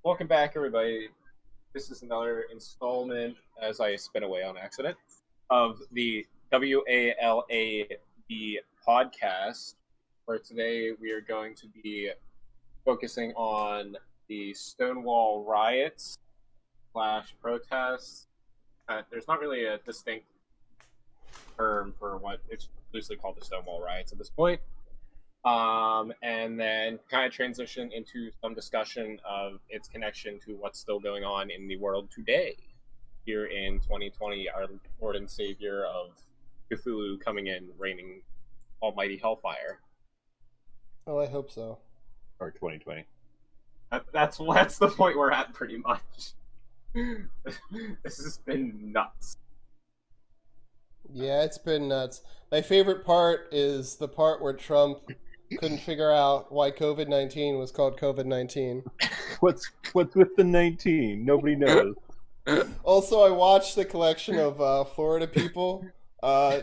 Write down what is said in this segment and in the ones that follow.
Welcome back, everybody. This is another installment, as I spin away on accident, of the WALAB podcast, where today we are going to be focusing on the Stonewall riots slash protests. There's not really a distinct term for what it's loosely called the Stonewall riots at this point. And then kind of transition into some discussion of its connection to what's still going on in the world today. Here in 2020, our Lord and Savior of Cthulhu coming in, raining almighty hellfire. Oh, I hope so. Or 2020. That's the point we're at, pretty much. This has been nuts. Yeah, it's been nuts. My favorite part is the part where Trump couldn't figure out why COVID-19 was called COVID-19. What's with the 19? Nobody knows. Also, I watched the collection of Florida people.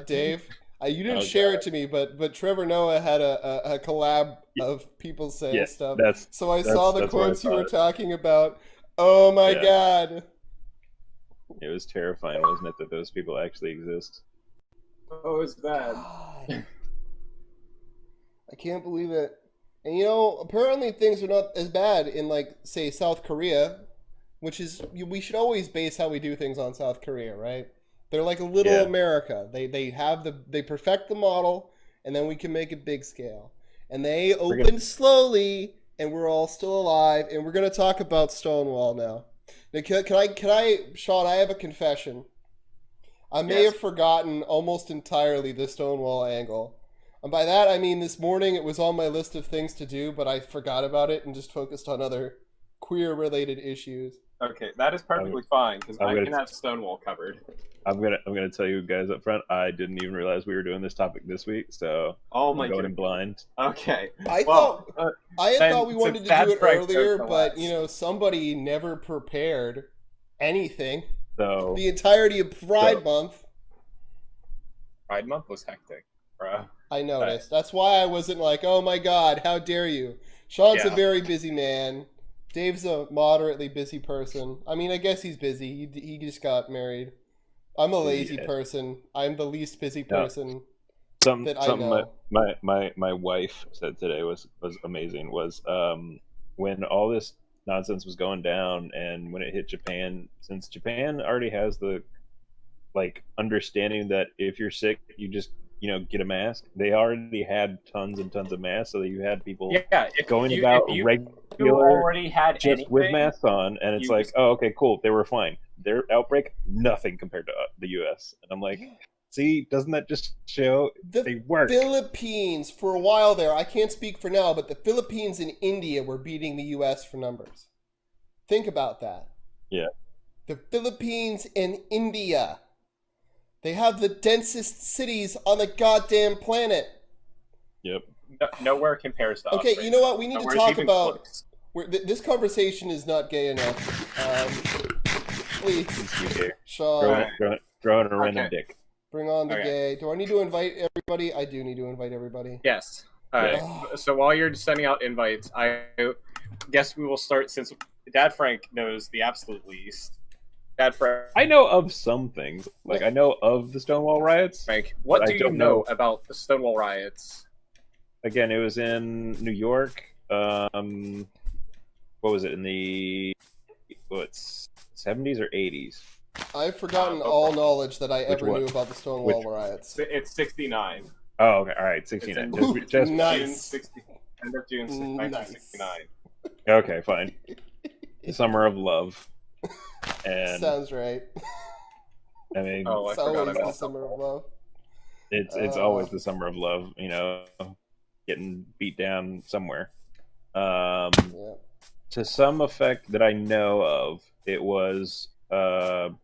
Dave, you didn't share it to me, but Trevor Noah had a collab of people saying stuff. So I saw the quotes you were talking about. Oh my God. It was terrifying, wasn't it, that those people actually exist? Oh, it's bad. God. I can't believe it. And apparently things are not as bad in, like, say, South Korea, which is, we should always base how we do things on South Korea, right? They're like a little America. They perfect the model, and then we can make it big scale. And they opened slowly, and we're all still alive, and we're going to talk about Stonewall now. Now, can I, Sean, I have a confession. I may have forgotten almost entirely the Stonewall angle. And by that, I mean this morning it was on my list of things to do, but I forgot about it and just focused on other queer-related issues. Okay, that is perfectly fine, because I can have Stonewall covered. I'm gonna tell you guys up front, I didn't even realize we were doing this topic this week, so I'm going in blind. Okay. I thought we wanted to do it earlier, but somebody never prepared anything. So the entirety of Pride Month. Pride Month was hectic, bro. I noticed. That's why I wasn't like, oh my God, how dare you. Sean's a very busy man. Dave's a moderately busy person. I mean, I guess he's busy. He just got married. I'm a lazy person. I'm the least busy person that I know. My wife said today was amazing. Was when all this nonsense was going down, and when it hit Japan, since Japan already has the understanding that if you're sick, you just get a mask. They already had tons and tons of masks, so that you had people going about regular already had just with masks on, and it's like, oh, okay, cool, they were fine. Their outbreak, nothing compared to the U.S. And I'm like, see, doesn't that just show they work? Philippines, for a while there, I can't speak for now, but the Philippines and India were beating the U.S. for numbers. Think about that. Yeah. The Philippines and India. They have the densest cities on the goddamn planet. Yep. Nowhere compares to us. Okay, you know what? We need to talk about... This conversation is not gay enough. Please, Sean. Throwing a random dick. Bring on the gay. Do I need to invite everybody? I do need to invite everybody. Yes. So while you're sending out invites, I guess we will start, since Dadfrank knows the absolute least. Dadfrank. I know of some things. I know of the Stonewall riots. Frank, what do you know about the Stonewall riots? Again, it was in New York. What was it, in the 70s or 80s? I've forgotten all knowledge that I ever knew about the Stonewall riots. It's 69. Oh, okay, all right, 69. Just nice. End of June 1969. Okay, fine. The Summer of Love. And sounds right. I mean, it's always the Summer of Love. It's always the Summer of Love, getting beat down somewhere. To some effect that I know of, it was, and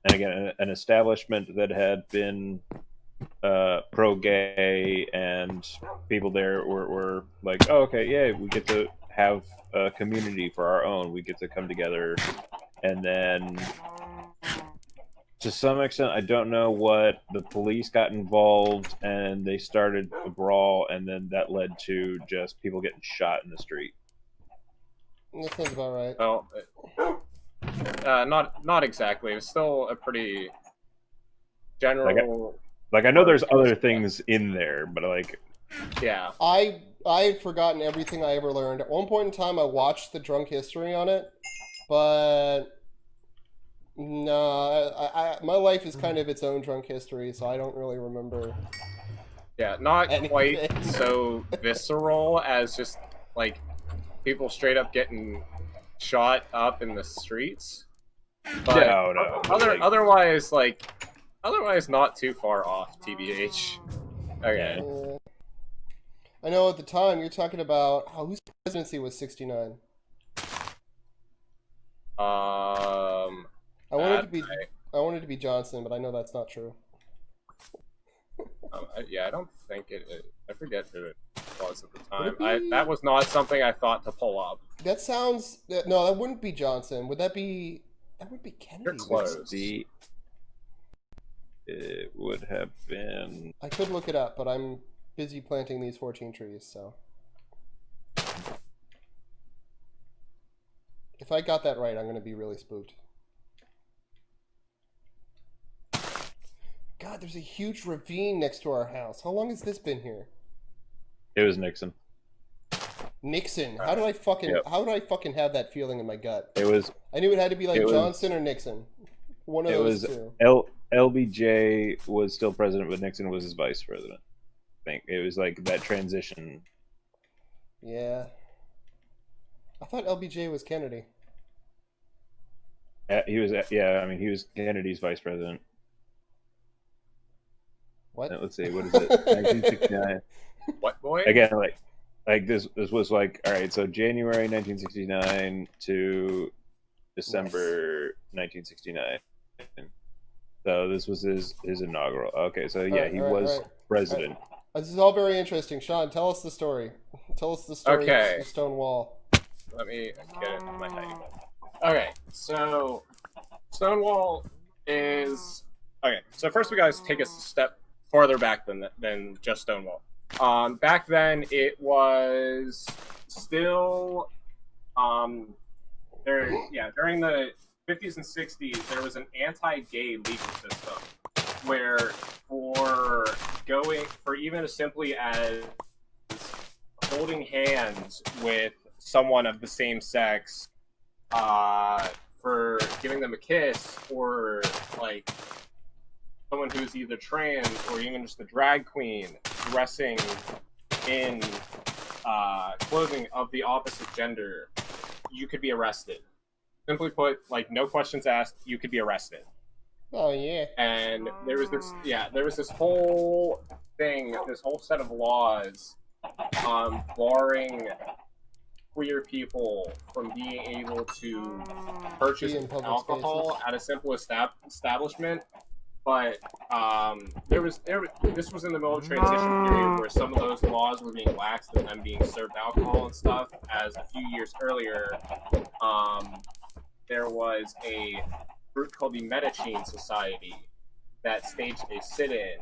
again, an establishment that had been pro-gay, and people there were like, oh, okay, yeah, we get to have a community for our own. We get to come together. And then, to some extent, I don't know what, the police got involved, and they started a brawl, and then that led to just people getting shot in the street. That sounds about right. Well, not exactly. It was still a pretty general. Like I know there's other things in there, but like Yeah. I had forgotten everything I ever learned. At one point in time, I watched the drunk history on it, but no, my life is kind of its own drunk history, so I don't really remember. Yeah, not Anything. quite so visceral as just like people straight up getting shot up in the streets. But no. Otherwise not too far off, TBH. Okay. Yeah. I know at the time you're talking about whose presidency was 69. I wanted to be Johnson, but I know that's not true. I don't think I forget who it was at the time. That was not something I thought to pull up. That sounds no, that wouldn't be Johnson. Would that be? That would be Kennedy. You're close. It would have been. I could look it up, but I'm busy planting these 14 trees. So if I got that right, I'm going to be really spooked. God, there's a huge ravine next to our house. How long has this been here? It was Nixon. Nixon. How did I fucking have that feeling in my gut? It was. I knew it had to be like Johnson or Nixon. One of those two. LBJ was still president, but Nixon was his vice president. I think it was like that transition. Yeah. I thought LBJ was Kennedy. He was. Yeah, I mean, he was Kennedy's vice president. What? Let's see. What is it? 1969. What boy? Again, like this was like, all right. So January 1969 to December 1969. So this was his inaugural. Okay, so yeah, he was president. This is all very interesting. Sean, tell us the story. Tell us the story of Stonewall. Let me get it in my head. Okay, so Stonewall is okay. So first, we guys take a step farther back than just Stonewall. Back then, it was still during the 50s and 60s, there was an anti-gay legal system where for even as simply as holding hands with someone of the same sex, for giving them a kiss, or like someone who's either trans or even just a drag queen dressing in clothing of the opposite gender, you could be arrested. Simply put, like, no questions asked, you could be arrested. Oh yeah. And there was this whole thing, this whole set of laws barring queer people from being able to purchase alcohol at a simple establishment. But this was in the middle of transition period where some of those laws were being laxed and them being served alcohol and stuff. As a few years earlier, there was a group called the Medicine Society that staged a sit-in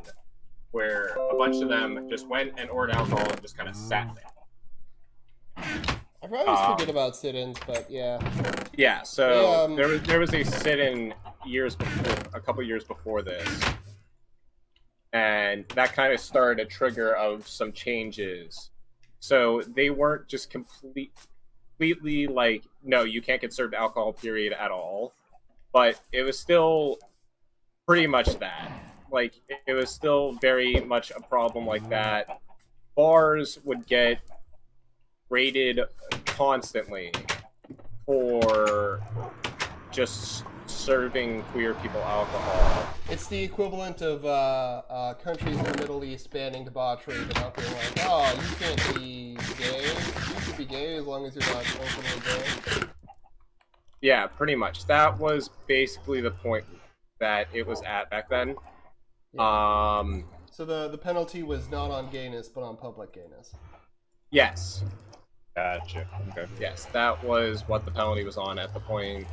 where a bunch of them just went and ordered alcohol and just kind of sat there. I always forget about sit-ins, but yeah. Yeah, so there was a sit-in a couple years before this, and that kind of started a trigger of some changes. So they weren't just completely like, no, you can't get served alcohol, period, at all. But it was still pretty much that. Like, it was still very much a problem like that. Bars would get raided constantly for just serving queer people alcohol. It's the equivalent of countries in the Middle East banning debauchery, but not being like, oh, you can't be gay. You can be gay as long as you're not openly gay. Yeah, pretty much. That was basically the point that it was at back then. Yeah. So the penalty was not on gayness, but on public gayness. Yes. Gotcha. Okay. Yes, that was what the penalty was on at the point.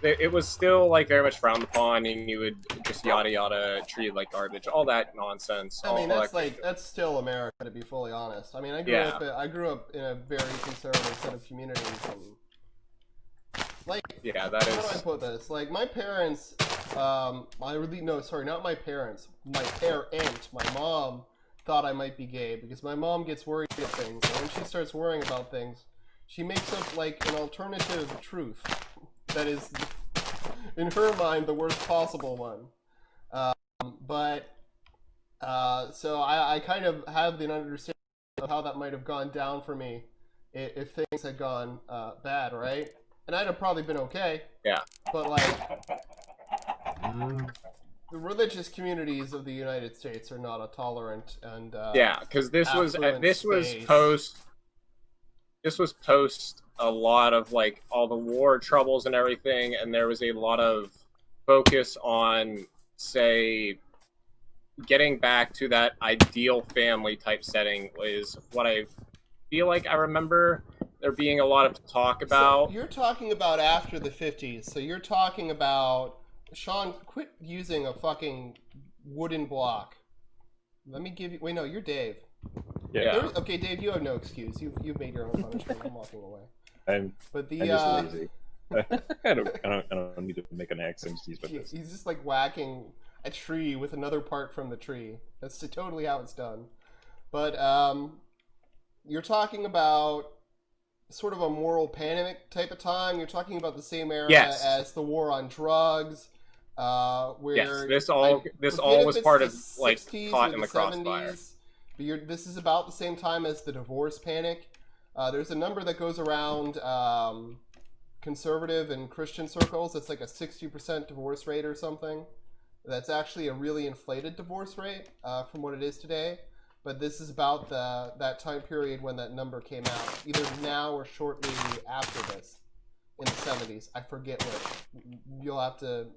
it was still like very much frowned upon, and you would just yada yada treat like garbage, all that nonsense. I mean, all that's that like that's still America, to be fully honest. I mean, I grew up in a very conservative set of communities, and like, yeah, that how is. do I put this? Like, my parents, sorry, not my parents, my parent, my mom thought I might be gay because my mom gets worried at things, and when she starts worrying about things, she makes up like an alternative truth that is, in her mind, the worst possible one. So I kind of have the understanding of how that might have gone down for me if things had gone bad, right? And I'd have probably been okay. Yeah. But like, the religious communities of the United States are not a tolerant and yeah, because this was post a lot of like all the war troubles and everything, and there was a lot of focus on, say, getting back to that ideal family type setting is what I feel like I remember there being a lot of talk about. So you're talking about after the 50s, so you're talking about, Sean, quit using a fucking wooden block. Let me give you, wait, no, you're Dave. Yeah. Okay, Dave, you have no excuse. You've made your own punishment. I'm walking away. I'm just lazy. I don't need to make an accent with this. He's just like whacking a tree with another part from the tree. That's totally how it's done. But you're talking about sort of a moral panic type of time. You're talking about the same era as the war on drugs, where this all was part of like caught in the 70s, crossfire. But this is about the same time as the divorce panic. There's a number that goes around conservative and Christian circles. It's like a 60% divorce rate or something. That's actually a really inflated divorce rate from what it is today. But this is about that time period when that number came out, either now or shortly after this, in the 70s. I forget which. You'll have to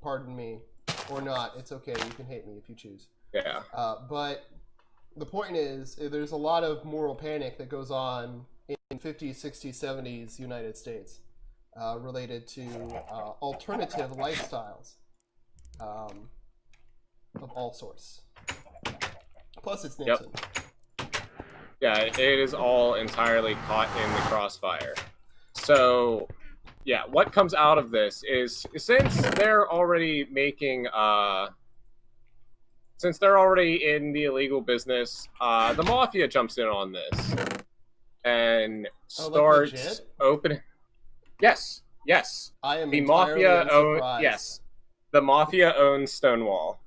pardon me, or not. It's okay. You can hate me if you choose. Yeah. But the point is, there's a lot of moral panic that goes on in 50s, 60s, 70s United States related to alternative lifestyles of all sorts. Plus, it's Nixon. Yep. Yeah, it is all entirely caught in the crossfire. So, yeah, what comes out of this is, since they're already making, since they're already in the illegal business, the mafia jumps in on this and starts opening. Yes. I am the mafia unsurprised. Yes, the mafia owns Stonewall.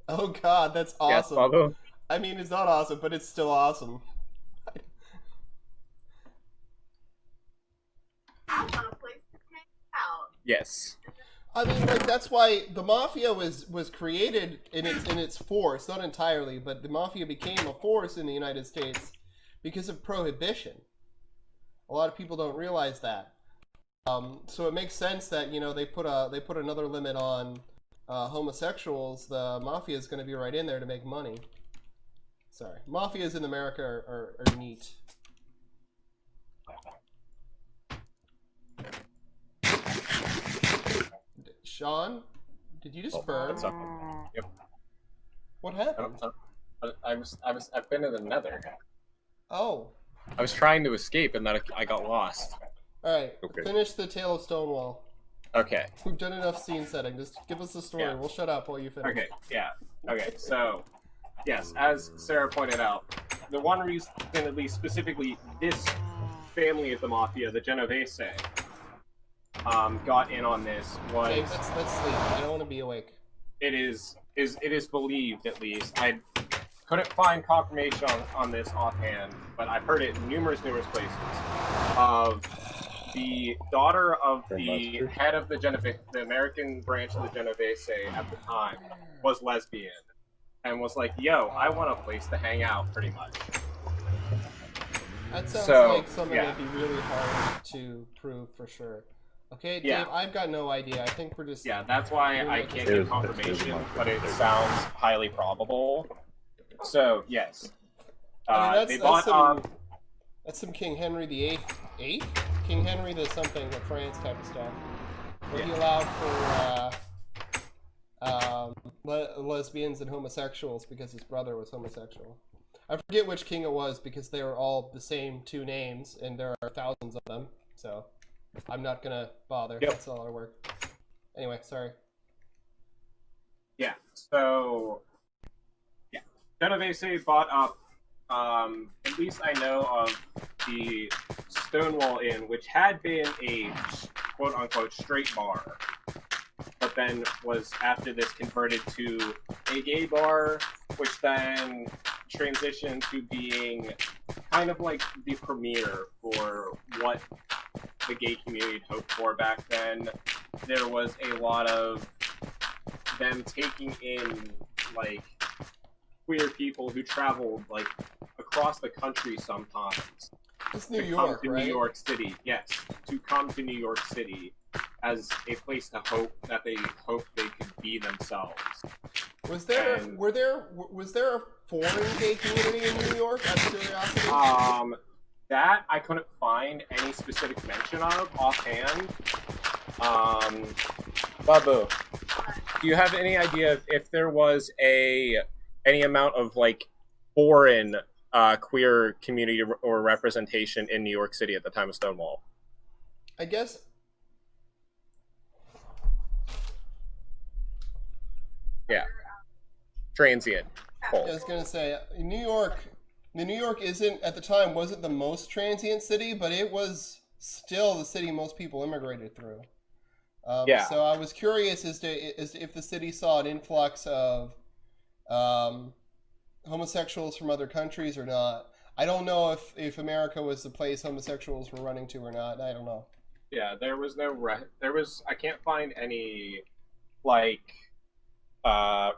Oh God, that's awesome. Yes, I mean, it's not awesome, but it's still awesome. I want a place to hang out. Yes. I mean, like, that's why the mafia was created in its force, not entirely, but the mafia became a force in the United States because of prohibition. A lot of people don't realize that. So it makes sense that, you know, they put another limit on homosexuals. The mafia is going to be right in there to make money. Sorry, mafias in America are neat. Sean, did you just burn? Yep. What happened? I've been in the Nether. Oh. I was trying to escape, and then I got lost. All right. Okay. Finish the Tale of Stonewall. Okay. We've done enough scene setting. Just give us the story. Yeah. We'll shut up while you finish. Okay. Yeah. Okay. So, yes, as Sarah pointed out, the one reason, at least specifically, this family of the mafia, the Genovese, got in on this was. Hey, let's sleep. I don't want to be awake. It is believed, at least. I couldn't find confirmation on this offhand, but I've heard it in numerous places. Of the daughter of the head of the American branch of the Genovese at the time was lesbian, and was like, "Yo, I want a place to hang out," pretty much. That sounds So, like something yeah. that'd be really hard to prove for sure. Okay, Dave, Yeah. I've got no idea. I think we're just... Yeah, that's why I can't give confirmation, but it sounds highly probable. So, yes. I mean, They bought that's some King Henry VIII? King Henry the something of France type of stuff. where he allowed for lesbians and homosexuals because his brother was homosexual. I forget which king it was because they were all the same two names, and there are thousands of them. So I'm not gonna bother. Yep. That's a lot of work. Anyway, sorry. Yeah. So, yeah, Genovese bought up. At least I know of the Stonewall Inn, which had been a quote-unquote straight bar, but then was after this converted to a gay bar, which then transitioned to being kind of like the premiere for what the gay community hoped for back then. There was a lot of them taking in like queer people who traveled like across the country sometimes. It's New to York, come to right? New York City, yes, to come to New York City as a place to hope that they hoped they could be themselves. Was there And- was there a foreign gay community in New York? Out of curiosity. That I couldn't find any specific mention of offhand. Babu, do you have any idea if there was any amount of like foreign queer community or representation in New York City at the time of Stonewall? I guess. Yeah. Transient. Full. I was gonna say New York. The New York isn't at the time wasn't the most transient city, but it was still the city most people immigrated through. Yeah. So I was curious as to if the city saw an influx of homosexuals from other countries or not. I don't know if America was the place homosexuals were running to or not. I don't know. Yeah, there was no I can't find any like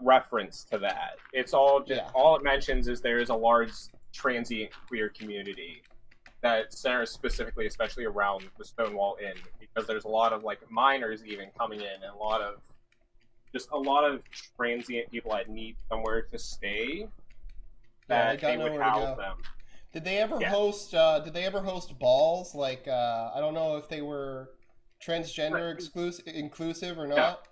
reference to that. It's all just Yeah. all it mentions is there is a large transient queer community that centers specifically, especially around the Stonewall Inn, because there's a lot of like minors even coming in, and a lot of transient people that need somewhere to stay. Yeah, That they would nowhere to house go. them. Did they ever Yeah. host? Did they ever host balls? Like I don't know if they were transgender inclusive or not.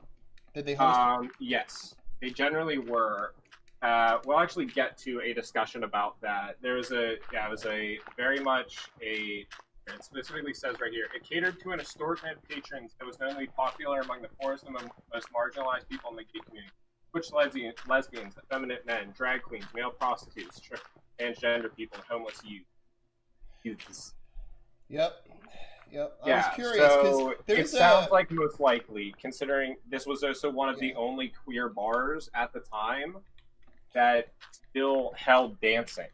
Did they host? Yes, they generally were. We'll actually get to a discussion about that. It was very much a. It specifically says right here, it catered to an assortment of patrons that was known to be popular among the poorest and most marginalized people in the gay community. Butch lesbians, effeminate men, drag queens, male prostitutes, transgender people, and homeless youths. Yep. I Yeah, was curious because so there's it sounds like most likely, considering this was also one of the only queer bars at the time that still held dancing.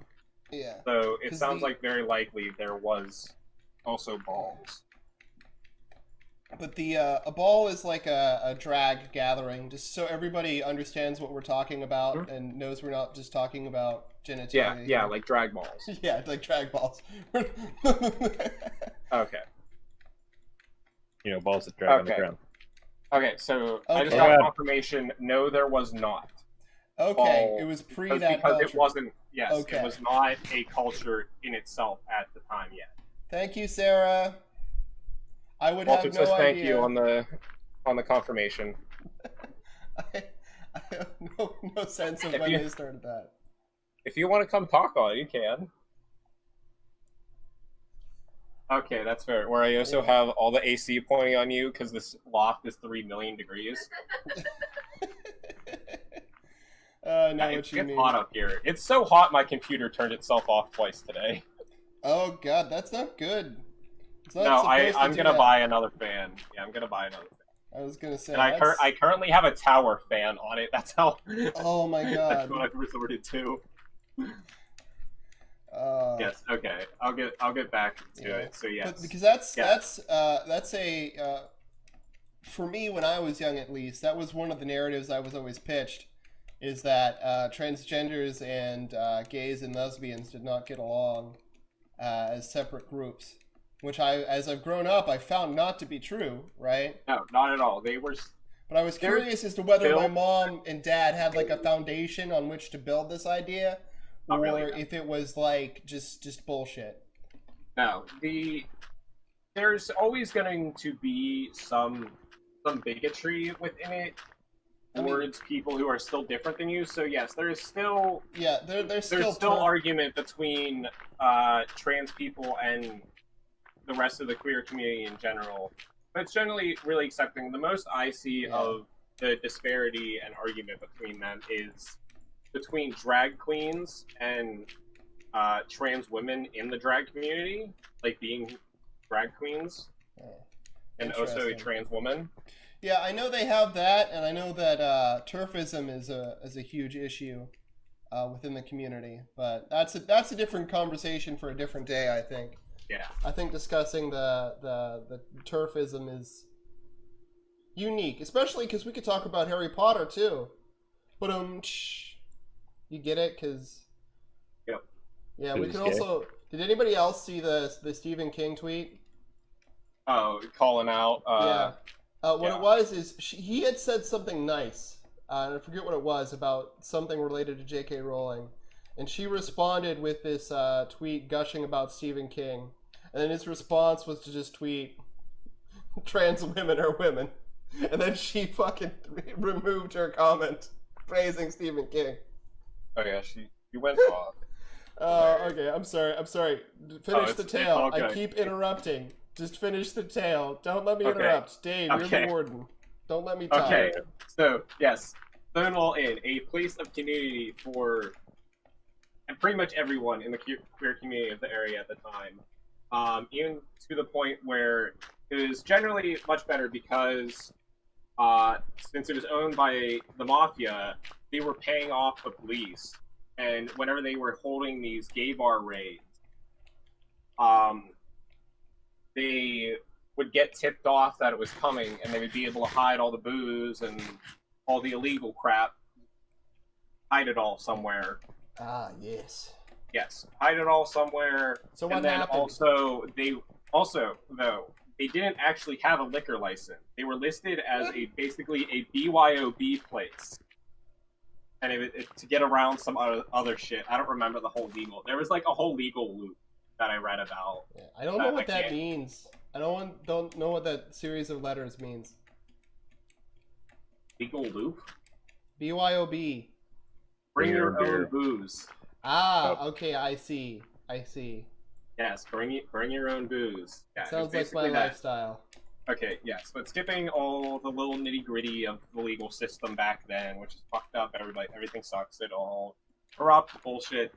Yeah. So it 'Cause sounds like very likely there was also balls. But a ball is like a drag gathering, just so everybody understands what we're talking about and knows we're not just talking about genitalia. Yeah, like drag balls. Yeah, like drag balls. Okay. You know, balls that drag on the Okay. ground. Okay, so I just Okay. got confirmation. No, there was not. Okay, Ball, it was pre because that culture. it wasn't. Yes, Okay. it was not a culture in itself at the time yet. Thank you, Sarah. I would Walter have no says thank idea. you on the confirmation. I have no sense of If when you- they started that. If you want to come talk on it, you can. Okay, that's fair. Where I also have all the AC pointing on you because this loft is 3 million degrees. I know Yeah, what you it's mean. hot up here. It's so hot my computer turned itself off twice today. Oh god, that's not good. It's not No, supposed to I'm do gonna that. buy another fan. Yeah, I'm gonna buy another fan. I was gonna say. And I currently have a tower fan on it. That's how. Oh my That's god. what I've resorted to. Yes. Okay. I'll get back to Yeah. it. So yes. But because that's Yeah. for me when I was young at least, that was one of the narratives I was always pitched, is that transgenders and gays and lesbians did not get along as separate groups, which as I've grown up, I found not to be true, right? No, not at all. They were. But I was They're curious as to whether my built- mom and dad had like a foundation on which to build this idea, Not or really, no. if it was like just bullshit. No, there's always going to be some some bigotry within it I mean- towards people who are still different than you. So yes, there's still there's still still argument between trans people and the rest of the queer community in general. But it's generally really accepting. The most I see of the disparity and argument between them is between drag queens and trans women in the drag community, like being drag queens, and also a Interesting. trans woman. Yeah, I know they have that, and I know that turfism is a huge issue within the community. But that's a different conversation for a different day, I think. Yeah. I think discussing the turfism is unique, especially because we could talk about Harry Potter too. But you get it? Because Yep. yeah, we Who's could gay? also. Did anybody else see the Stephen King tweet? Oh, calling out. Yeah. What yeah. it was is he had said something nice. And I forget what it was about something related to J.K. Rowling, and she responded with this tweet gushing about Stephen King, and then his response was to just tweet, "Trans women are women," and then she fucking removed her comment praising Stephen King. Oh yeah, she went off. Okay, I'm sorry. Finish the it's tale. all I good. keep interrupting. Just finish the tale. Don't let me Okay. interrupt. Dave, you're Okay. the warden. Don't let me talk. Okay, so yes, Stonewall Inn, a place of community for and pretty much everyone in the queer community of the area at the time. Even to the point where it was generally much better because since it was owned by the mafia, they were paying off the police, and whenever they were holding these gay bar raids, they would get tipped off that it was coming, and they would be able to hide all the booze and all the illegal crap, hide it all somewhere. Ah, yes. Yes, hide it all somewhere. So what and then happened? They didn't actually have a liquor license. They were listed as basically a BYOB place, and to get around some other shit. I don't remember the whole legal. There was like a whole legal loop that I read about. Yeah, I don't know what I that can't- means. I don't know what that series of letters means. Legal loop. BYOB. Bring Beer, your beer. own booze. Ah, Oh. okay, I see. Yes, bring your own booze. Yeah, Sounds like basically my that. lifestyle. Okay, yes, but skipping all the little nitty gritty of the legal system back then, which is fucked up. Everything sucks. It all corrupt bullshit.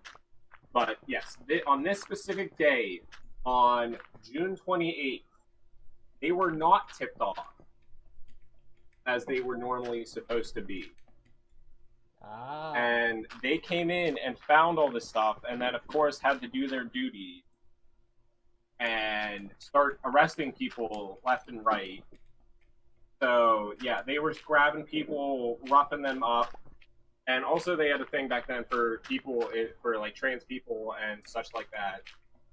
But yes, on this specific day, on June 28th, they were not tipped off as they were normally supposed to be. Ah. And they came in and found all this stuff, and then, of course, had to do their duty and start arresting people left and right. So, yeah, they were grabbing people, roughing them up. And also, they had a thing back then for people, for like trans people and such like that.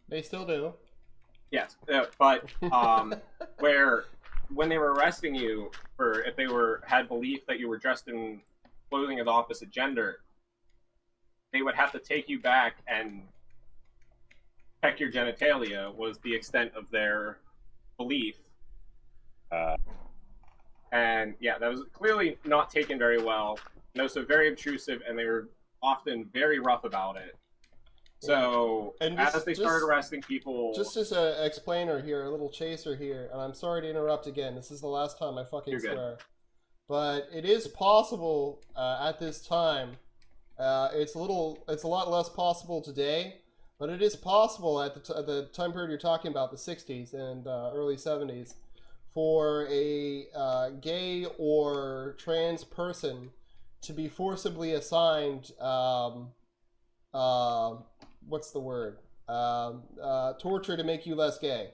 They still do. Yes, but where when they were arresting you for if they had belief that you were dressed in clothing of the opposite gender, they would have to take you back and check your genitalia. Was the extent of their belief. And yeah, that was clearly not taken very well. And also very obtrusive, and they were often very rough about it. So And as they started arresting people, Just as an explainer here, a little chaser here, and I'm sorry to interrupt again. This is the last time I fucking You're good. swear. But it is possible at this time. It's a lot less possible today, but it is possible at the time period you're talking about, the 60s and early 70s, for a gay or trans person to be forcibly assigned what's the word? Torture to make you less gay.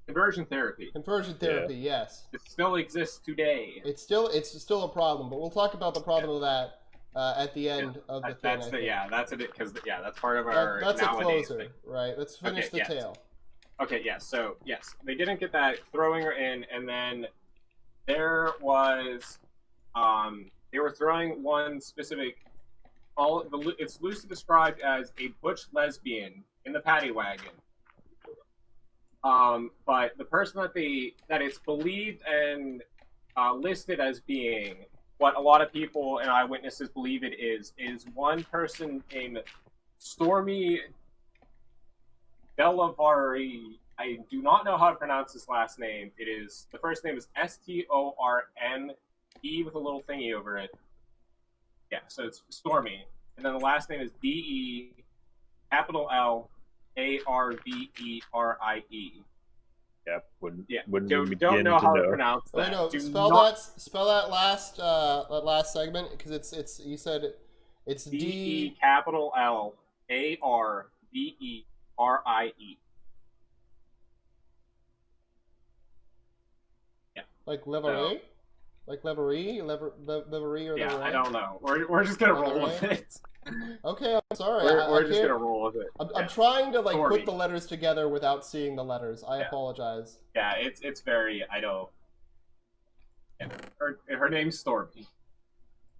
conversion therapy. Conversion therapy, yes. It still exists today. It's still a problem, but we'll talk about the problem of that at the end of the thing. That's I the think. that's it because that's part of our That's a nowadays closer, thing. right? Let's finish Okay, the yes. tale. Okay, yes. So yes, they didn't get that throwing her in, and then there was they were throwing one specific. It's loosely described as a butch lesbian in the paddy wagon. But the person that it's believed and listed as being what a lot of people and eyewitnesses believe it is one person named Stormy Delavari. I do not know how to pronounce his last name. The first name is Storme with a little thingy over it. Yeah, so it's Stormy, and then the last name is DE capital LARVERIE. Yep. Wouldn't Don't begin know to how to know. pronounce that. Wait, no, Do spell not- that last segment because it's you said it's DE capital LARVERIE. Yeah. Like Leverie? Like Leverie? Leverie or Yeah, Leverie? I don't know. We're just gonna roll with it. Okay, I'm sorry. We're I just can't- gonna roll with it. I'm trying to like Stormy. put the letters together without seeing the letters. I apologize. Yeah, it's very I don't. Yeah. Her name's Stormy,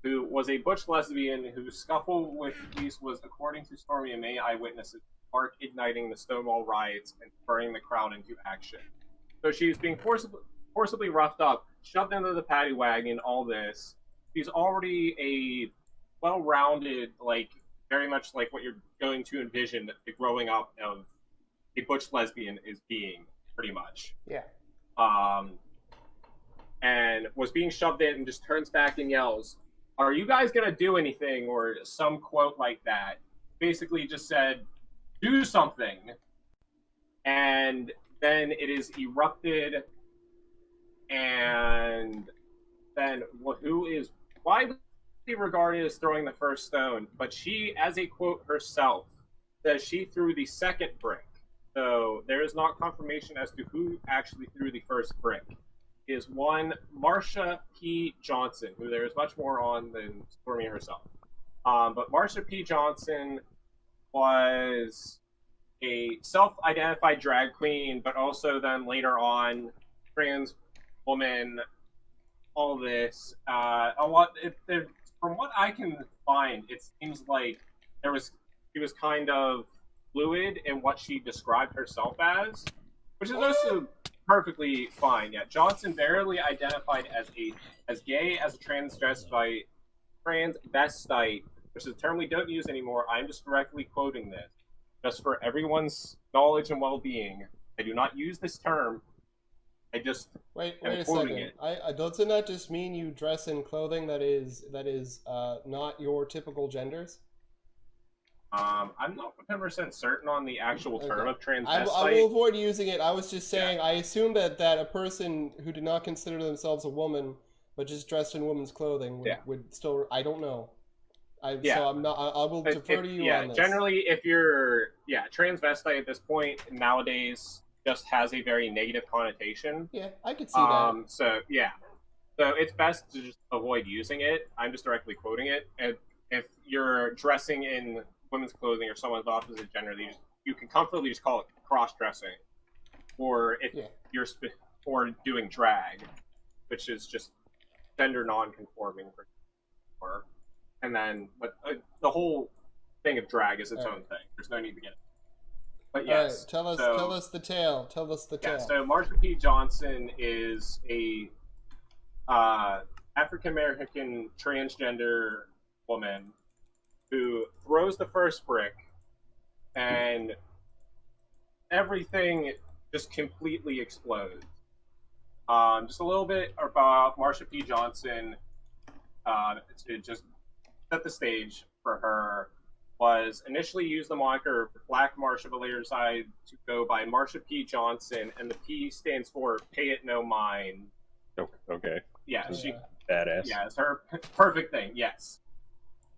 who was a butch lesbian whose scuffle with police was, according to Stormy and many eyewitnesses, spark igniting the Stonewall riots and spurring the crowd into action. So she was being forcibly roughed up, shoved into the paddy wagon, all this. She's already a well-rounded, like, very much like what you're going to envision the growing up of a butch lesbian is being, pretty much. Yeah. And was being shoved in and just turns back and yells, "Are you guys going to do anything?" Or some quote like that. Basically just said, "Do something." And then it is erupted, and then who is widely regarded as throwing the first stone, but she, as a quote herself, says she threw the second brick. So there is not confirmation as to who actually threw the first brick. It is one Marsha P. Johnson, who there is much more on than Stormy herself. But Marsha P. Johnson was a self-identified drag queen, but also then later on trans woman. All this, a lot. From what I can find, it seems like she was kind of fluid in what she described herself as, which is also perfectly fine. Yeah, Johnson barely identified as gay, as a transvestite, which is a term we don't use anymore. I'm just directly quoting this, just for everyone's knowledge and well-being. I do not use this term. I just wait am a quoting second. it. I doesn't that just mean you dress in clothing that is not your typical genders? I'm not 100% certain on the actual term Okay. of transvestite. I will avoid using it. I was just saying, I assume that a person who did not consider themselves a woman, but just dressed in woman's clothing would still, I don't know. So I'm not, I will defer to you on this. Generally, if you're, transvestite at this point nowadays just has a very negative connotation. Yeah, I could see that. So it's best to just avoid using it. I'm just directly quoting it. And if you're dressing in women's clothing or someone's opposite gender, you can comfortably just call it cross-dressing, or if you're or doing drag, which is just gender non-conforming and then but the whole thing of drag is its own thing. There's no need to get it. But yes, tell us the tale. Tell us the tale. Yeah, so Marsha P. Johnson is a African American transgender woman who throws the first brick, and everything just completely explodes. Just a little bit about Marsha P. Johnson to just set the stage for her. Was initially used the moniker Black Marsha, but later decided to go by Marsha P. Johnson, and the P stands for Pay It No Mind. Okay. Yeah, she badass. Yeah, it's her perfect thing. Yes.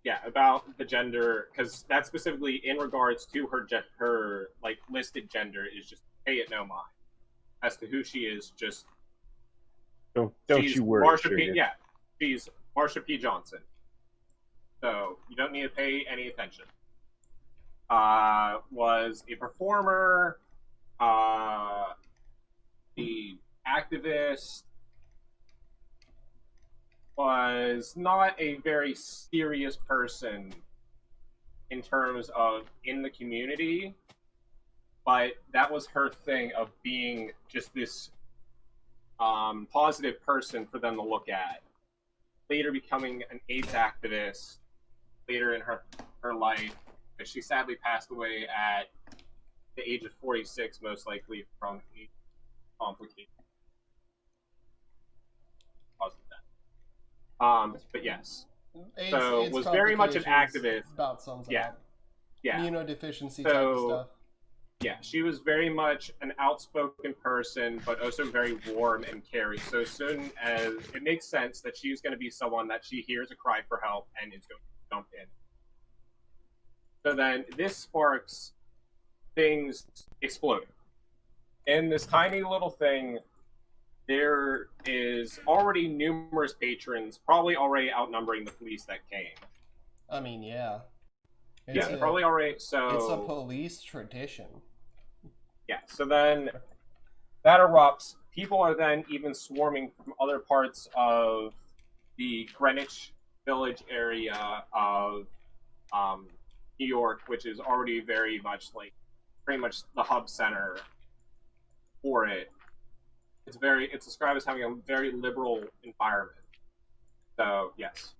Yeah, about the gender, because that's specifically in regards to her like listed gender is just Pay It No Mind. As to who she is, just don't you worry. Marsha P. Yeah, she's Marsha P. Johnson. So you don't need to pay any attention. Was a performer, the activist, was not a very serious person in terms of in the community. but that was her thing of being just this positive person for them to look at. Later becoming an AIDS activist later in her life. She sadly passed away at the age of 46, most likely from complications. But yes. AIDS was very much an complications activist. About sums Yeah. up. Yeah. Immunodeficiency type of stuff. Yeah, she was very much an outspoken person, but also very warm and caring. So as soon as it makes sense that she's going to be someone that she hears a cry for help and is going to jump in. So then this sparks things exploding. In this tiny little thing, there is already numerous patrons, probably already outnumbering the police that came. I mean, yeah. Probably already. So it's a police tradition. Yeah, so then that erupts. People are then even swarming from other parts of the Greenwich Village area of New York, which is already very much like pretty much the hub center for it. It's described as having a very liberal environment. So yes,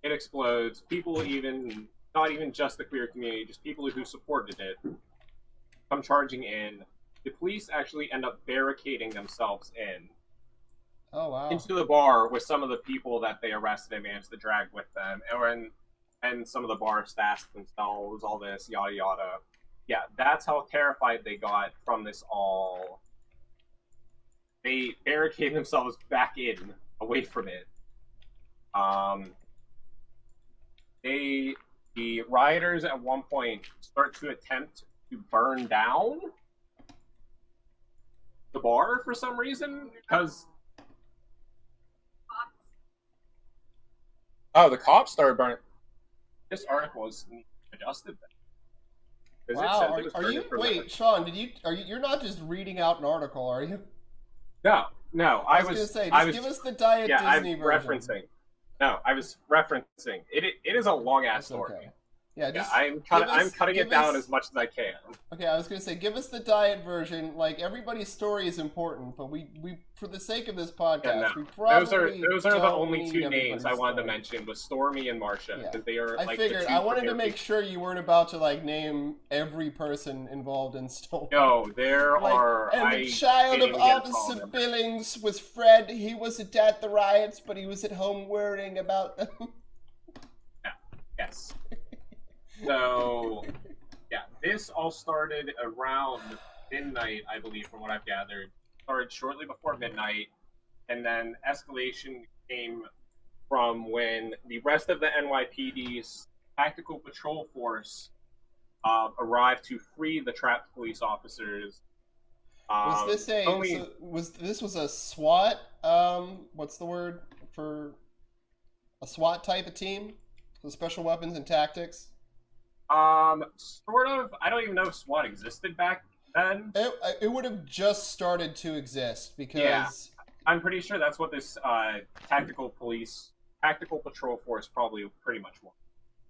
it explodes. People even, not even just the queer community, just people who supported it, come charging in. The police actually end up barricading themselves in. Oh wow! Into the bar with some of the people that they arrested and managed to drag with them, and some of the bar staff themselves, all this yada yada. Yeah, that's how terrified they got from this all. They barricade themselves back in, away from it. The rioters at one point start to attempt to burn down the bar for some reason, because the cops started burning. This article is adjusted then. Wow, are you? Wait, Sean, you're not just reading out an article, are you? No. I was gonna say, just give us the Diet Disney version. I was referencing. It is a long ass story. Okay. Yeah, I'm cutting it down as much as I can. Okay, I was gonna say, give us the diet version. Like, everybody's story is important, but we for the sake of this podcast, we probably those are the only two names I wanted to mention, was Stormy and Marcia, because they are. I figured I wanted to make sure you weren't about to like name every person involved in Stonewall. No, there are. And the child of Officer Billings was Fred. He wasn't at the riots, but he was at home worrying about them. Yes. So, yeah, this all started around midnight, I believe, from what I've gathered. Started shortly before midnight, and then escalation came from when the rest of the NYPD's tactical patrol force arrived to free the trapped police officers. Was this a SWAT? What's the word for a SWAT type of team? So special weapons and tactics. Sort of. I don't even know if SWAT existed back then. It would have just started to exist because I'm pretty sure that's what this tactical patrol force probably pretty much was.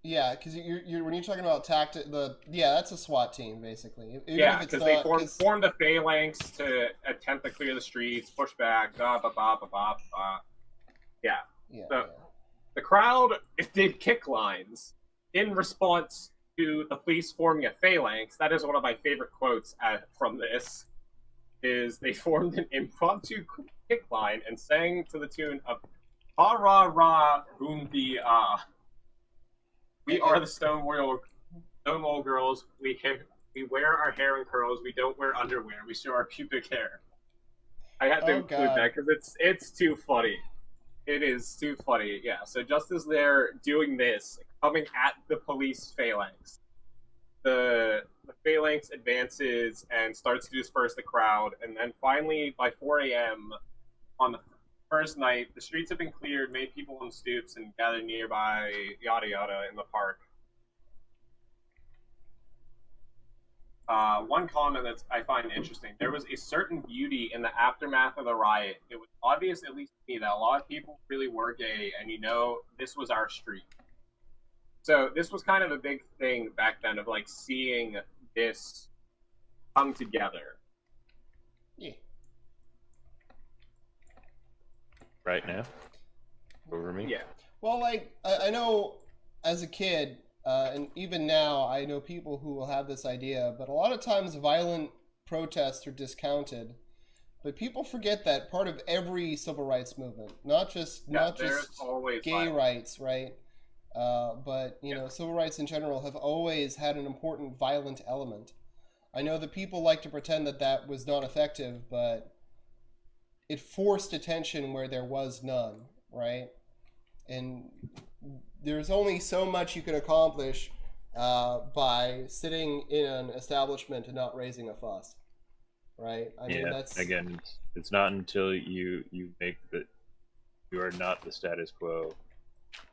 Yeah, because you're when you're talking about that's a SWAT team basically. Because they formed a phalanx to attempt to clear the streets, push back, Yeah. The crowd did kick lines in response to the police forming a phalanx. That is one of my favorite quotes from this. Is they formed an impromptu kick line and sang to the tune of "Ha ra ra boom the ah." We are the Stonewall girls. We wear our hair in curls. We don't wear underwear. We show our pubic hair. I had to include that because it's too funny. It is too funny. Yeah. So just as they're doing this, coming at the police phalanx, the phalanx advances and starts to disperse the crowd, and then finally by 4 a.m. on the first night, the streets have been cleared, made people on stoops and gathered nearby, yada yada, in the park. One comment that I find interesting: there was a certain beauty in the aftermath of the riot. It was obvious, at least to me, that a lot of people really were gay, and this was our street. So this was kind of a big thing back then of like seeing this come together. Yeah. Right now, over me. Yeah. Well, like I know as a kid, and even now, I know people who will have this idea, but a lot of times violent protests are discounted. But people forget that part of every civil rights movement, not just There's always gay violence. rights, right? But you know, civil rights in general have always had an important violent element. I know that people like to pretend that that was not effective, but it forced attention where there was none, right? And there's only so much you can accomplish by sitting in an establishment and not raising a fuss, right? I mean, Yeah. that's Again, it's not until you make that you are not the status quo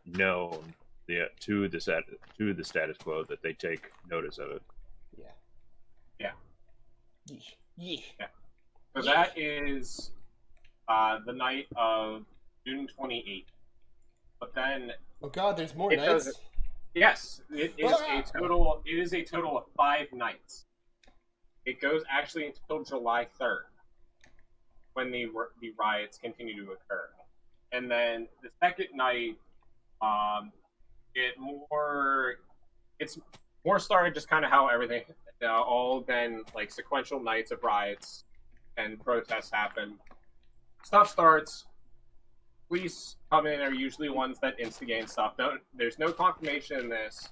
known to the status quo that they take notice of it. yeah, Yeah. yeesh, yeesh. So that is the night of June 28th. But then Oh God, there's more it nights. does. Yes, it is a total. It is a total of 5 nights. It goes actually until July 3rd, when the riots continue to occur, and then the second night, it's more started just kind of how everything, all been like sequential nights of riots and protests happen. Stuff starts. Police come in are usually ones that instigate stuff. There's no confirmation in this,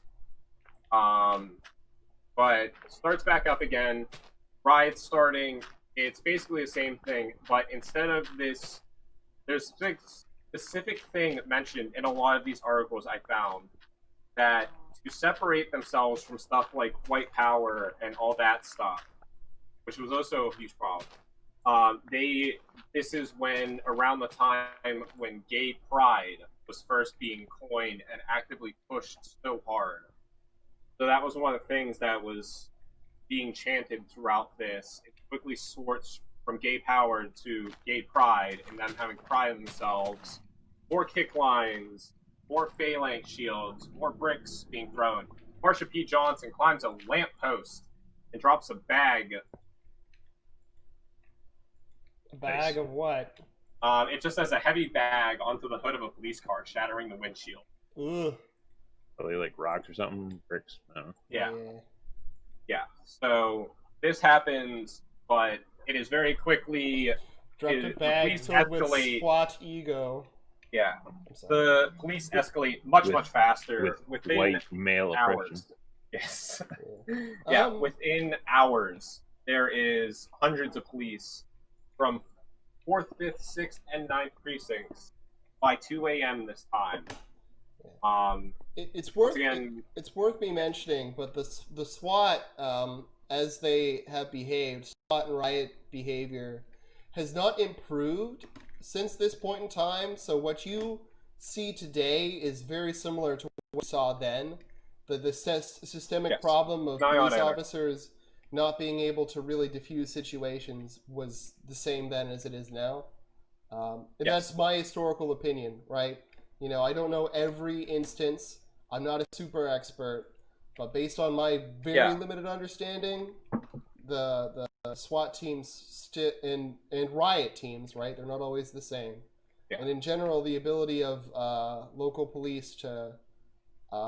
but starts back up again. Riots starting. It's basically the same thing, but instead of this, there's a specific thing mentioned in a lot of these articles I found, that to separate themselves from stuff like white power and all that stuff, which was also a huge problem. This is when, around the time when gay pride was first being coined and actively pushed so hard. So that was one of the things that was being chanted throughout this. It quickly sorts from gay power to gay pride, and them having pride in themselves. More kick lines, more phalanx shields, more bricks being thrown. Marsha P. Johnson climbs a lamppost and drops a bag. A bag of what? It just has a heavy bag onto the hood of a police car, shattering the windshield. Ugh. Are they like rocks or something? Bricks? I don't know. Yeah. So this happens, but it is very quickly. Dropped a bag filled with SWAT ego. Yeah. The police escalate much faster within white male hours. oppression. Yes. Yeah. Within hours, there is hundreds of police from 4th, 5th, 6th, and 9th precincts by 2 a.m. this time. It's worth me mentioning, but the SWAT, as they have behaved, SWAT and riot behavior has not improved since this point in time. So what you see today is very similar to what we saw then. The systemic problem of police officers not being able to really diffuse situations was the same then as it is now. And that's my historical opinion, right? You know, I don't know every instance. I'm not a super expert, but based on my very limited understanding, the SWAT teams and riot teams, right? They're not always the same. Yeah. And in general, the ability of local police to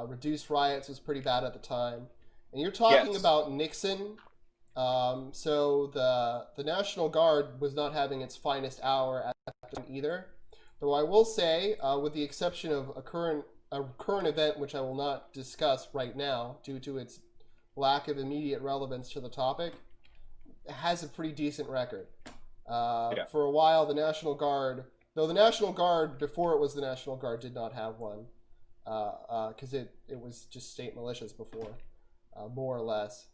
reduce riots was pretty bad at the time. And you're talking about Nixon. So the National Guard was not having its finest hour at that time either. Though I will say, with the exception of a current event, which I will not discuss right now due to its lack of immediate relevance to the topic, it has a pretty decent record. For a while, the National Guard, though the National Guard, before it was the National Guard, did not have one, because it was just state militias before, more or less.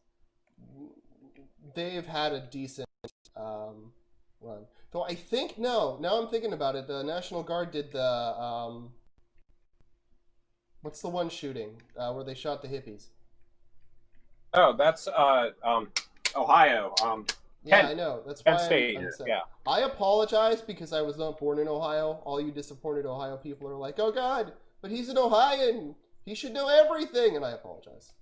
They've had a decent run. Though I think, now I'm thinking about it, the National Guard did the, what's the one shooting where they shot the hippies? Oh, that's Ohio. Yeah, I know. That's why State. I apologize because I was not born in Ohio. All you disappointed Ohio people are like, oh God, but he's an Ohioan. He should know everything. And I apologize.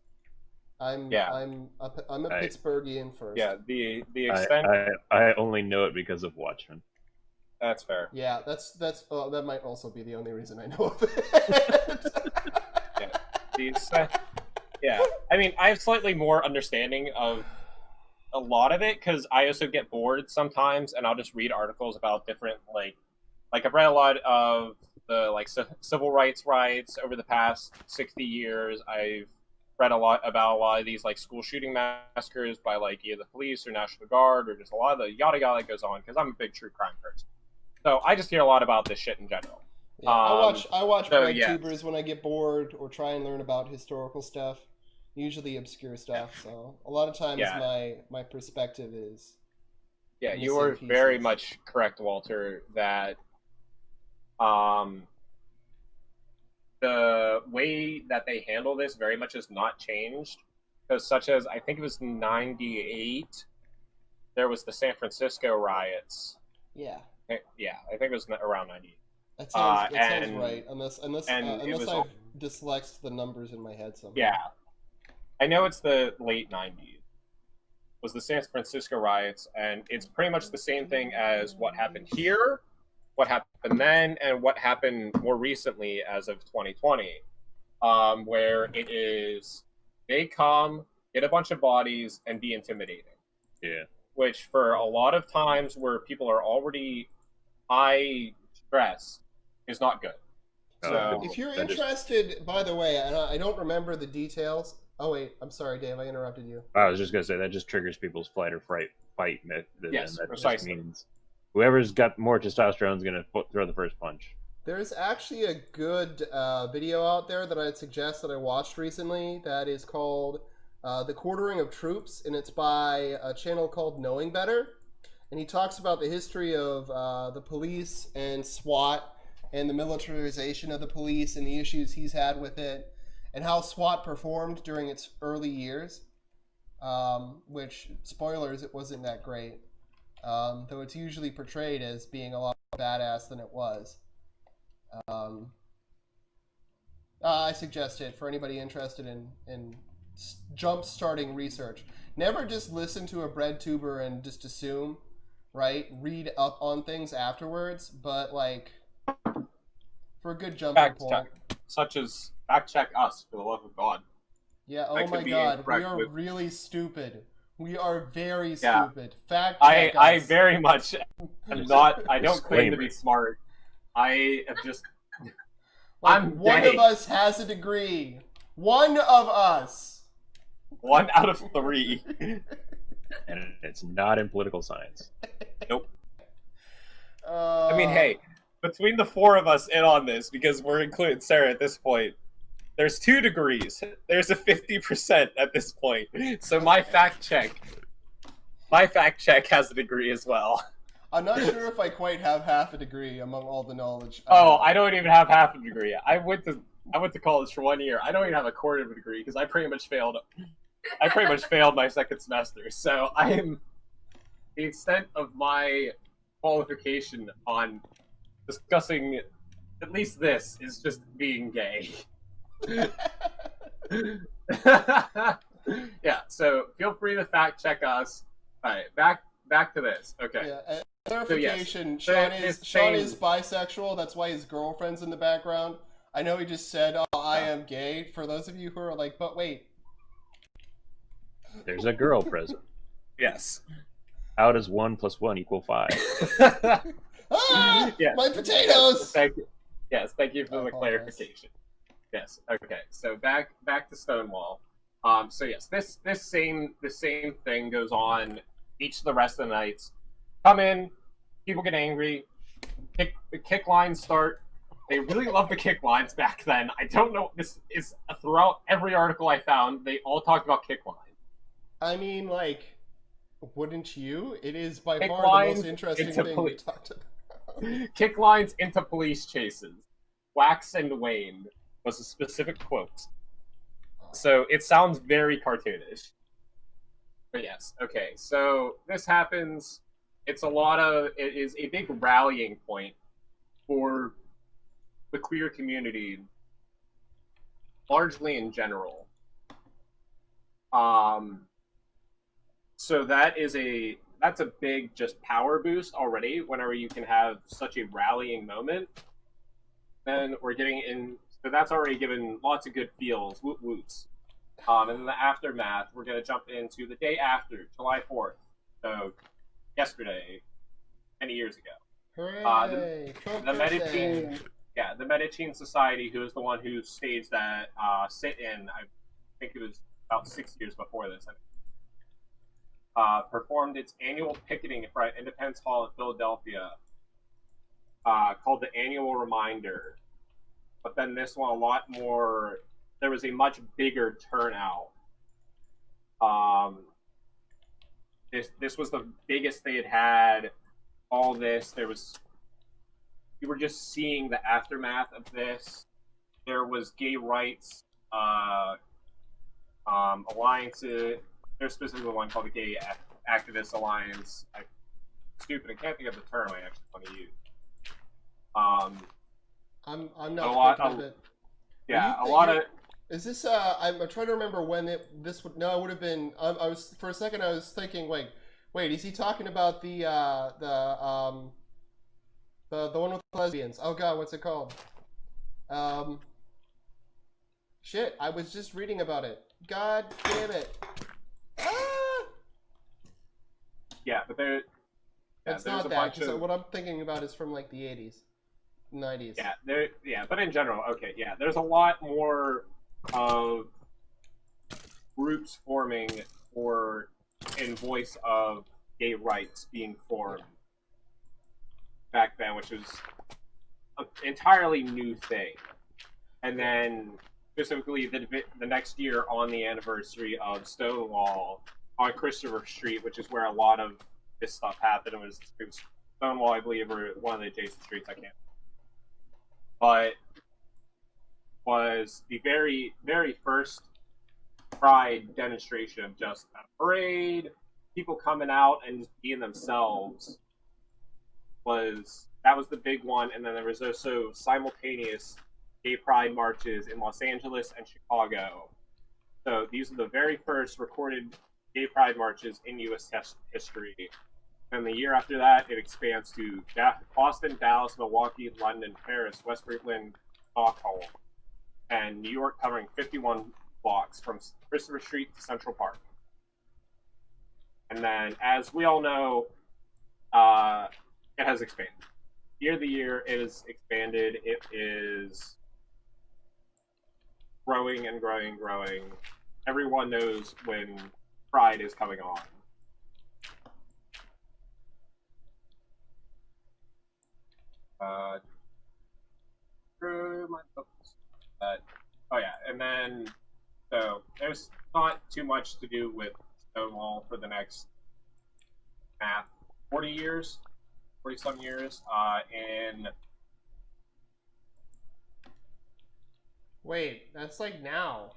Yeah. I'm a Pittsburghian first. Yeah, the extent. I only know it because of Watchmen. That's fair. Yeah, that might also be the only reason I know of it. Yeah, the extent. Yeah, I mean, I have slightly more understanding of a lot of it because I also get bored sometimes, and I'll just read articles about different like I've read a lot of the civil rights over the past 60 years. I've read a lot about a lot of these like school shooting massacres by like either the police or National Guard or just a lot of the yada yada that goes on because I'm a big true crime person. So I just hear a lot about this shit in general. Yeah, I watch so, BreadTubers when I get bored or try and learn about historical stuff, usually obscure stuff. So a lot of times my perspective is. Yeah, you are very much correct, Walter, that the way that they handle this very much has not changed. Because such as, I think it was 98, there was the San Francisco riots. Yeah. Yeah, I think it was around 98. That sounds right, unless I've dyslexed the numbers in my head somehow. Yeah. I know it's the late 90s. Was the San Francisco riots, and it's pretty much the same thing as what happened here, what happened then, and what happened more recently as of 2020, where it is they come, get a bunch of bodies, and be intimidating. Yeah. Which for a lot of times where people are already high stress is not good. So if you're interested, by the way, and I don't remember the details. Oh wait, I'm sorry, Dave. I interrupted you. I was just gonna say that just triggers people's flight or fight. Yes, that precisely. Just means whoever's got more testosterone is gonna throw the first punch. There's actually a good video out there that I'd suggest that I watched recently that is called The Quartering of Troops, and it's by a channel called Knowing Better. And he talks about the history of the police and SWAT and the militarization of the police and the issues he's had with it and how SWAT performed during its early years, which, spoilers, it wasn't that great, though it's usually portrayed as being a lot more badass than it was. I suggest it for anybody interested in jump-starting research. Never just listen to a BreadTuber and just assume, right? Read up on things afterwards, but like for a good jumping point. Such as fact check us, for the love of God. Yeah, oh my God, we are really stupid. We are very stupid. Fact check us. I very much am not, I don't claim to be smart. I am just, I'm one of us has a degree. One of us. 1 out of 3. And it's not in political science. Nope. I mean, hey, between the 4 of us in on this, because we're including Sarah at this point, there's 2 degrees. There's a 50% at this point. So my fact check has a degree as well. I'm not sure if I quite have half a degree among all the knowledge. I don't even have half a degree. I went to college for 1 year. I don't even have a quarter of a degree because I pretty much failed my second semester. So I am, the extent of my qualification on discussing at least this is just being gay. Yeah, so feel free to fact check us. Alright, back to this. Okay. Yeah, clarification, so yes, Sean is bisexual, that's why his girlfriend's in the background. I know he just said, "Oh, I am gay." For those of you who are like, but wait. There's a girl present. Yes. How does 1 + 1 = 5? Yeah. My potatoes! Thank you for the clarification. Yes, okay. So back to Stonewall. So yes, this same thing goes on each of the rest of the nights. Come in, people get angry, the kick lines start. They really love the kick lines back then. I don't know, this is throughout every article I found, they all talked about kick lines. I mean, like, wouldn't you? It is by kick far the most interesting thing we talked about. Kick lines into police chases. Wax and wane was a specific quote. So it sounds very cartoonish. But yes, okay. So this happens. It is a big rallying point for the queer community, largely in general. So that's a big just power boost already. Whenever you can have such a rallying moment, then we're getting in. So that's already given lots of good feels, woot woots. And then the aftermath, we're gonna jump into the day after, July 4th. So yesterday, many years ago. Hooray! Trump The birthday. Medicine, yeah, the Medicine Society, who is the one who staged that sit-in, I think it was about 6 years before this, performed its annual picketing at Independence Hall in Philadelphia, called the Annual Reminder. But then this one, a lot more. There was a much bigger turnout. This was the biggest they had had. All this, you were just seeing the aftermath of this. There was gay rights alliances. There's specifically one called the Gay Activist Alliance. I can't think of the term I actually want to use. I'm not thinking of it. Yeah, a lot of. Is this? I'm trying to remember when this would. No, it would have been. I was for a second. I was thinking, wait. Is he talking about the one with lesbians? Oh God, what's it called? Shit, I was just reading about it. God damn it. Ah! Yeah, but there. Yeah, it's not that. Because what I'm thinking about is from like the 80s, 90s. Yeah, but in general, okay, yeah, there's a lot more of groups forming in voice of gay rights being formed back then, which was an entirely new thing. And then specifically the next year on the anniversary of Stonewall on Christopher Street, which is where a lot of this stuff happened. It was Stonewall, I believe, or one of the adjacent streets, I can't. But was the very, very first Pride demonstration of just a parade, people coming out and just being themselves. That was the big one, and then there was also simultaneous gay pride marches in Los Angeles and Chicago. So these are the very first recorded gay pride marches in U.S. history. And the year after that, it expands to Boston, Dallas, Milwaukee, London, Paris, West Berlin, Stockholm, and New York, covering 51 blocks from Christopher Street to Central Park. And then, as we all know, it has expanded. Year to year, it is expanded. It is growing and growing and growing. Everyone knows when Pride is coming on. Through my books. Oh yeah, and then so there's not too much to do with Stonewall for the next 40 years, 40-some years. And wait, that's like now.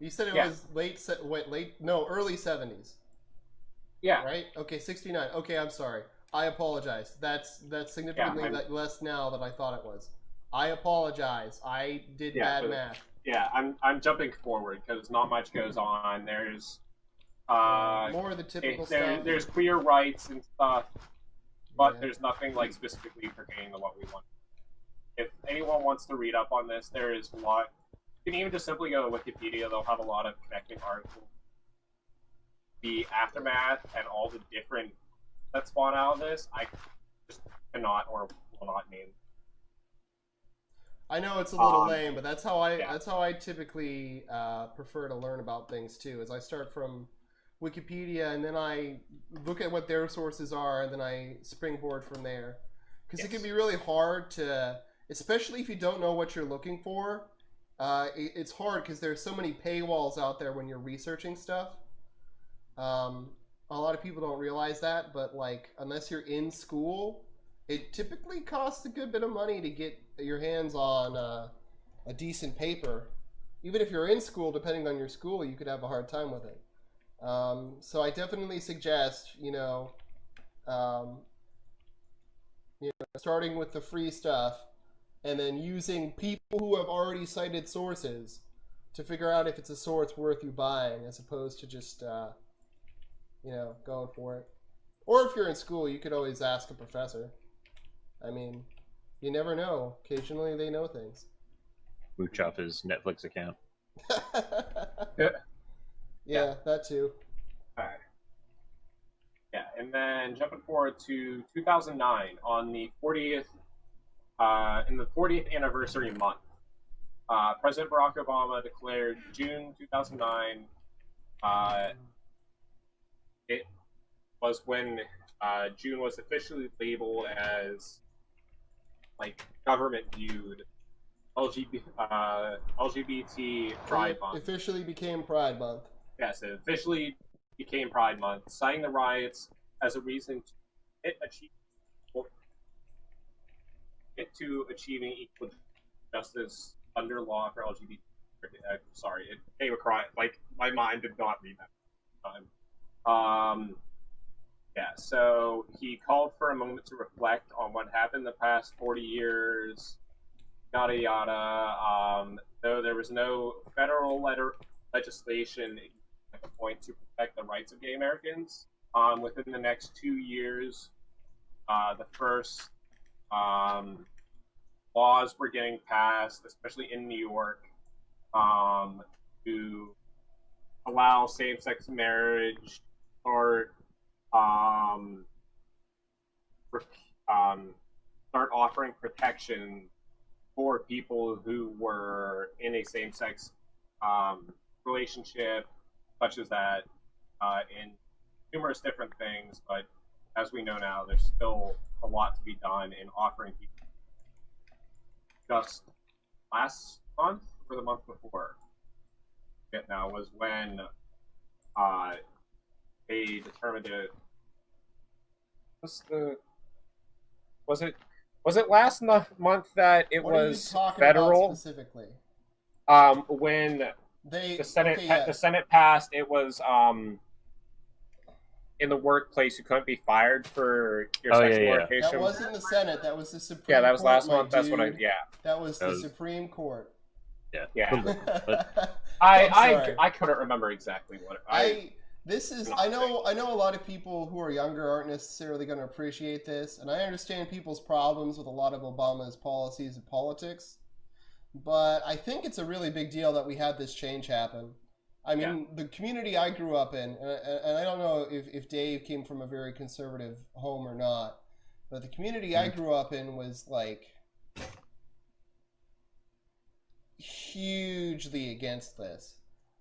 You said it was early 70s. Yeah. Right? Okay, 69. Okay, I'm sorry. I apologize. That's significantly less now than I thought it was. I apologize. I did bad math. Yeah, I'm jumping forward because not much goes on. There's more of the typical stuff. There's queer rights and stuff, but there's nothing like specifically pertaining to what we want. If anyone wants to read up on this, there is a lot. You can even just simply go to Wikipedia. They'll have a lot of connecting articles. The aftermath and all the different that spawn out of this, I just cannot or will not name. I know it's a little lame, but that's how I typically prefer to learn about things too. Is I start from Wikipedia and then I look at what their sources are and then I springboard from there. Because it can be really hard to, especially if you don't know what you're looking for. It's hard because there's so many paywalls out there when you're researching stuff. A lot of people don't realize that, but like unless you're in school, it typically costs a good bit of money to get your hands on a decent paper. Even if you're in school, depending on your school, you could have a hard time with it. So I definitely suggest, starting with the free stuff and then using people who have already cited sources to figure out if it's a sword that's worth you buying, as opposed to just going for it. Or if you're in school, you could always ask a professor. I mean, you never know. Occasionally, they know things. Mooch off his Netflix account. Yeah, that too. All right. Yeah, and then jumping forward to 2009 on the 40th, in the 40th anniversary month, President Barack Obama declared June 2009. It was when June was officially labeled as like government viewed LGBT Pride Month. Officially became Pride Month. Yes, it officially became Pride Month, citing the riots as a reason to achieving equal justice under law for LGBT. Sorry, it came across like my mind did not read that time. Yeah, so he called for a moment to reflect on what happened the past 40 years, yada yada. Though there was no federal legislation at the point to protect the rights of gay Americans, within the next 2 years, the first laws were getting passed, especially in New York, to allow same-sex marriage or start offering protection for people who were in a same-sex relationship, such as that, in numerous different things. But as we know now, there's still a lot to be done in offering people. Just last month or the month before, now was when they determined it. Was it last month that it what was are you talking federal? about specifically? When the Senate passed, it was in the workplace you couldn't be fired for your sexual orientation. That wasn't the Senate. That was the Supreme Court. Yeah, that was last month. Dude. That's what That was the Supreme Court. Yeah. But I couldn't remember exactly what I know a lot of people who are younger aren't necessarily going to appreciate this, and I understand people's problems with a lot of Obama's policies and politics, but I think it's a really big deal that we had this change happen. I mean, the community I grew up in, and I don't know if Dave came from a very conservative home or not, but the community I grew up in was like hugely against this.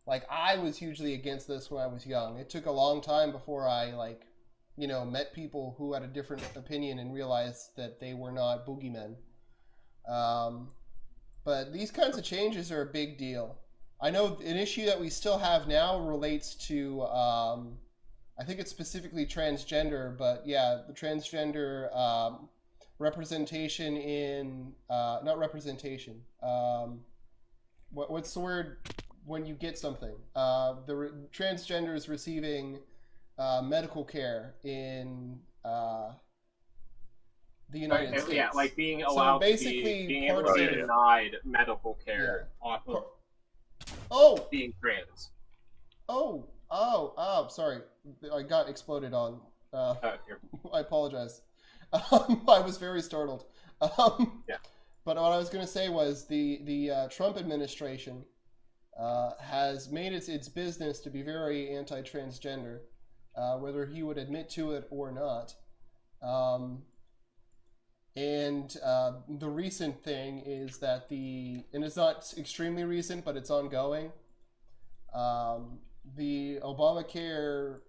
Like, I was hugely against this when I was young. It took a long time before I, met people who had a different opinion and realized that they were not boogeymen. But these kinds of changes are a big deal. I know an issue that we still have now relates to, I think it's specifically transgender, but yeah, the transgender representation in, not representation, what's the word when you get something? Transgenders receiving medical care in the United States. Yeah, like being allowed being able to be denied medical care off of being trans. Sorry. I got exploded on. I apologize. I was very startled. But what I was going to say was the Trump administration has made it its business to be very anti-transgender, whether he would admit to it or not. And the recent thing is that and it's not extremely recent, but it's ongoing, the Obamacare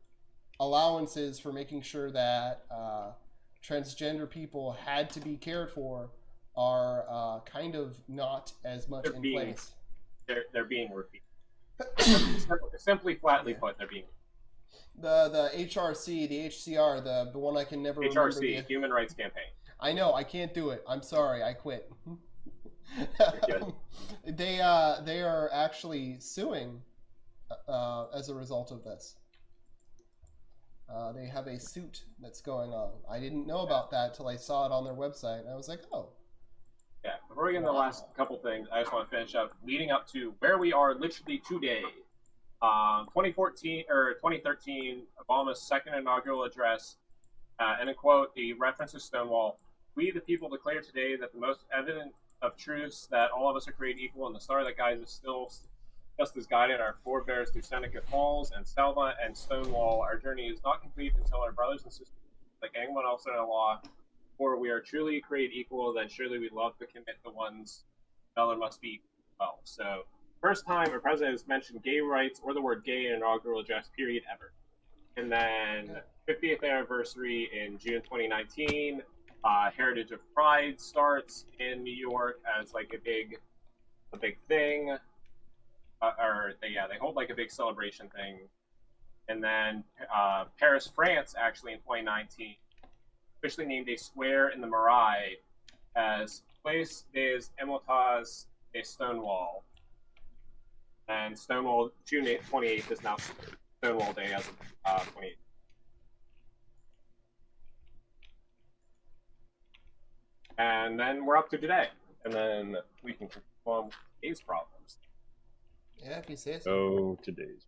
allowances for making sure that transgender people had to be cared for are kind of not as much in place. They're being repeated. Simply, flatly put, they're being. The H.R.C, the H.C.R, the one I can never remember. H.R.C, Human Rights Campaign. I know, I can't do it. I'm sorry, I quit. They are actually suing as a result of this. They have a suit that's going on. I didn't know about that till I saw it on their website, and I was like, oh. Yeah, before we get into the last couple things, I just want to finish up leading up to where we are literally today. 2014 or 2013, Obama's second inaugural address, and a quote, the reference to Stonewall. We, the people, declare today that the most evident of truths that all of us are created equal, and the star that guides us still just as guided our forebears through Seneca Falls and Selma and Stonewall. Our journey is not complete until our brothers and sisters, like anyone else in our law, for we are truly created equal, then surely we love to commit the ones other must be well. So, first time a president has mentioned gay rights or the word gay in an inaugural address, period, ever. And then 50th anniversary in June 2019. Heritage of Pride starts in New York as like a big thing. They hold like a big celebration thing. And then Paris, France, actually in 2019, officially named a square in the Marais as Place des Émotas de Stonewall. And Stonewall, June 28th is now Stonewall Day as of 28th. And then we're up to today. And then we can confirm today's problems. Yeah, if you say so. Oh, today's.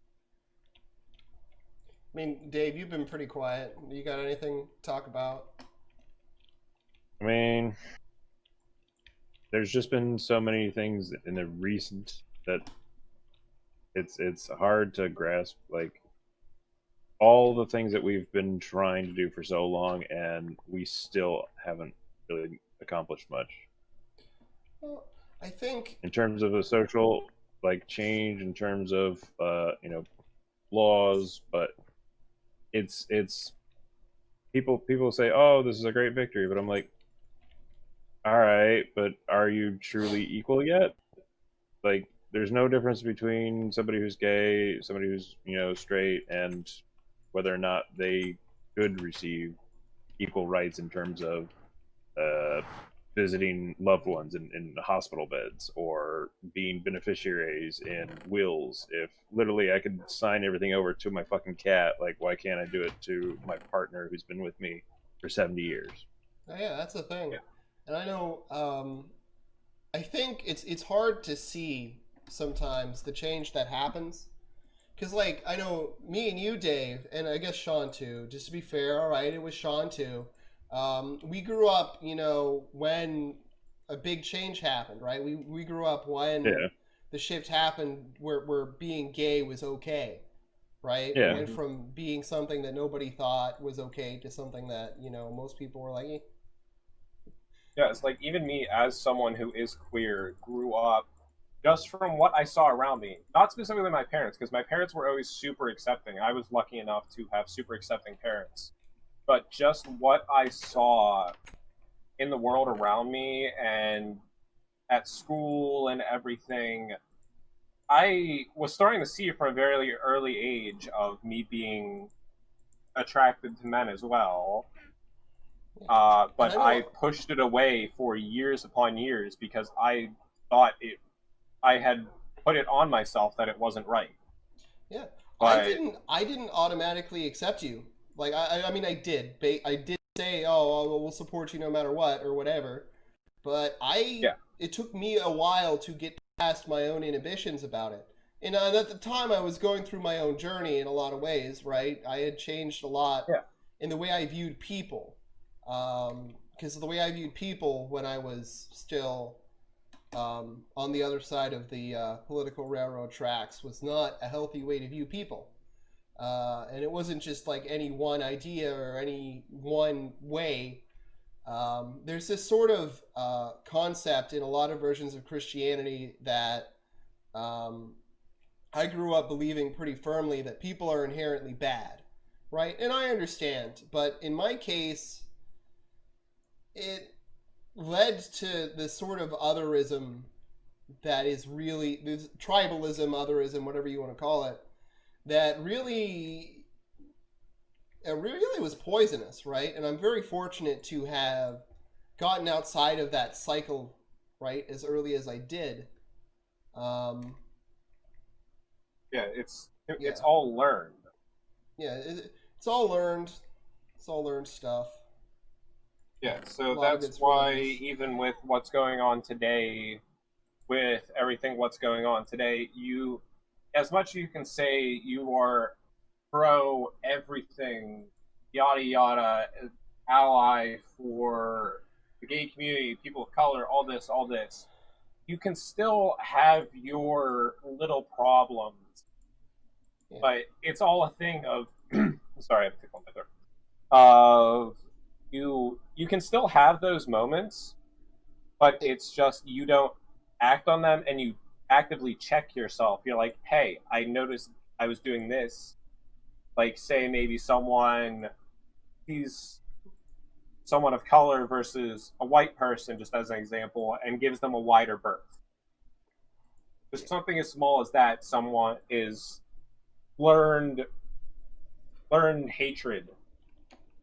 I mean, Dave, you've been pretty quiet. You got anything to talk about? I mean, there's just been so many things in the recent that it's hard to grasp, like, all the things that we've been trying to do for so long, and we still haven't really accomplished much. Well, I think in terms of a social like change, in terms of laws, but it's people say, oh, this is a great victory, but I'm like, all right, but are you truly equal yet? Like, there's no difference between somebody who's gay, somebody who's straight, and whether or not they could receive equal rights in terms of visiting loved ones in hospital beds or being beneficiaries in wills. If literally I could sign everything over to my fucking cat, like, why can't I do it to my partner who's been with me for 70 years? Oh, yeah, that's the thing. Yeah. And I know, I think it's hard to see sometimes the change that happens. Because, like, I know me and you, Dave, and I guess Sean too, just to be fair, all right, it was Sean too. We grew up, when a big change happened, right? We grew up when the shift happened where being gay was okay, right? Yeah. It went from being something that nobody thought was okay to something that, most people were like, eh. Yeah, it's like even me as someone who is queer grew up just from what I saw around me. Not specifically my parents, because my parents were always super accepting. I was lucky enough to have super accepting parents. But just what I saw in the world around me and at school and everything, I was starting to see from a very early age of me being attracted to men as well. But I pushed it away for years upon years because I thought I had put it on myself that it wasn't right. Yeah, but I didn't automatically accept you. Like I mean, I did say, oh, we'll support you no matter what or whatever. But it took me a while to get past my own inhibitions about it. And at the time, I was going through my own journey in a lot of ways, right? I had changed a lot in the way I viewed people. Because the way I viewed people when I was still on the other side of the political railroad tracks was not a healthy way to view people. And it wasn't just like any one idea or any one way. There's this sort of concept in a lot of versions of Christianity that I grew up believing pretty firmly that people are inherently bad, right? And I understand, but in my case, it led to this sort of otherism that is really this tribalism, otherism, whatever you want to call it, that really was poisonous, right? And I'm very fortunate to have gotten outside of that cycle, right, as early as I did. It's all learned. Yeah, it's all learned. It's all learned stuff. Yeah, A so lot of that's it's why religious. even with what's going on today, with everything what's going on today, you, as much as you can say you are pro everything, yada yada, ally for the gay community, people of color, all this, you can still have your little problems, Yeah. but it's all a thing of. Sorry, I have to tickle my throat. Of you can still have those moments, but it's just you don't act on them and you actively check yourself. You're like, hey, I noticed I was doing this. Like, say maybe he's someone of color versus a white person, just as an example, and gives them a wider berth. Just something as small as that, someone is learned learned hatred,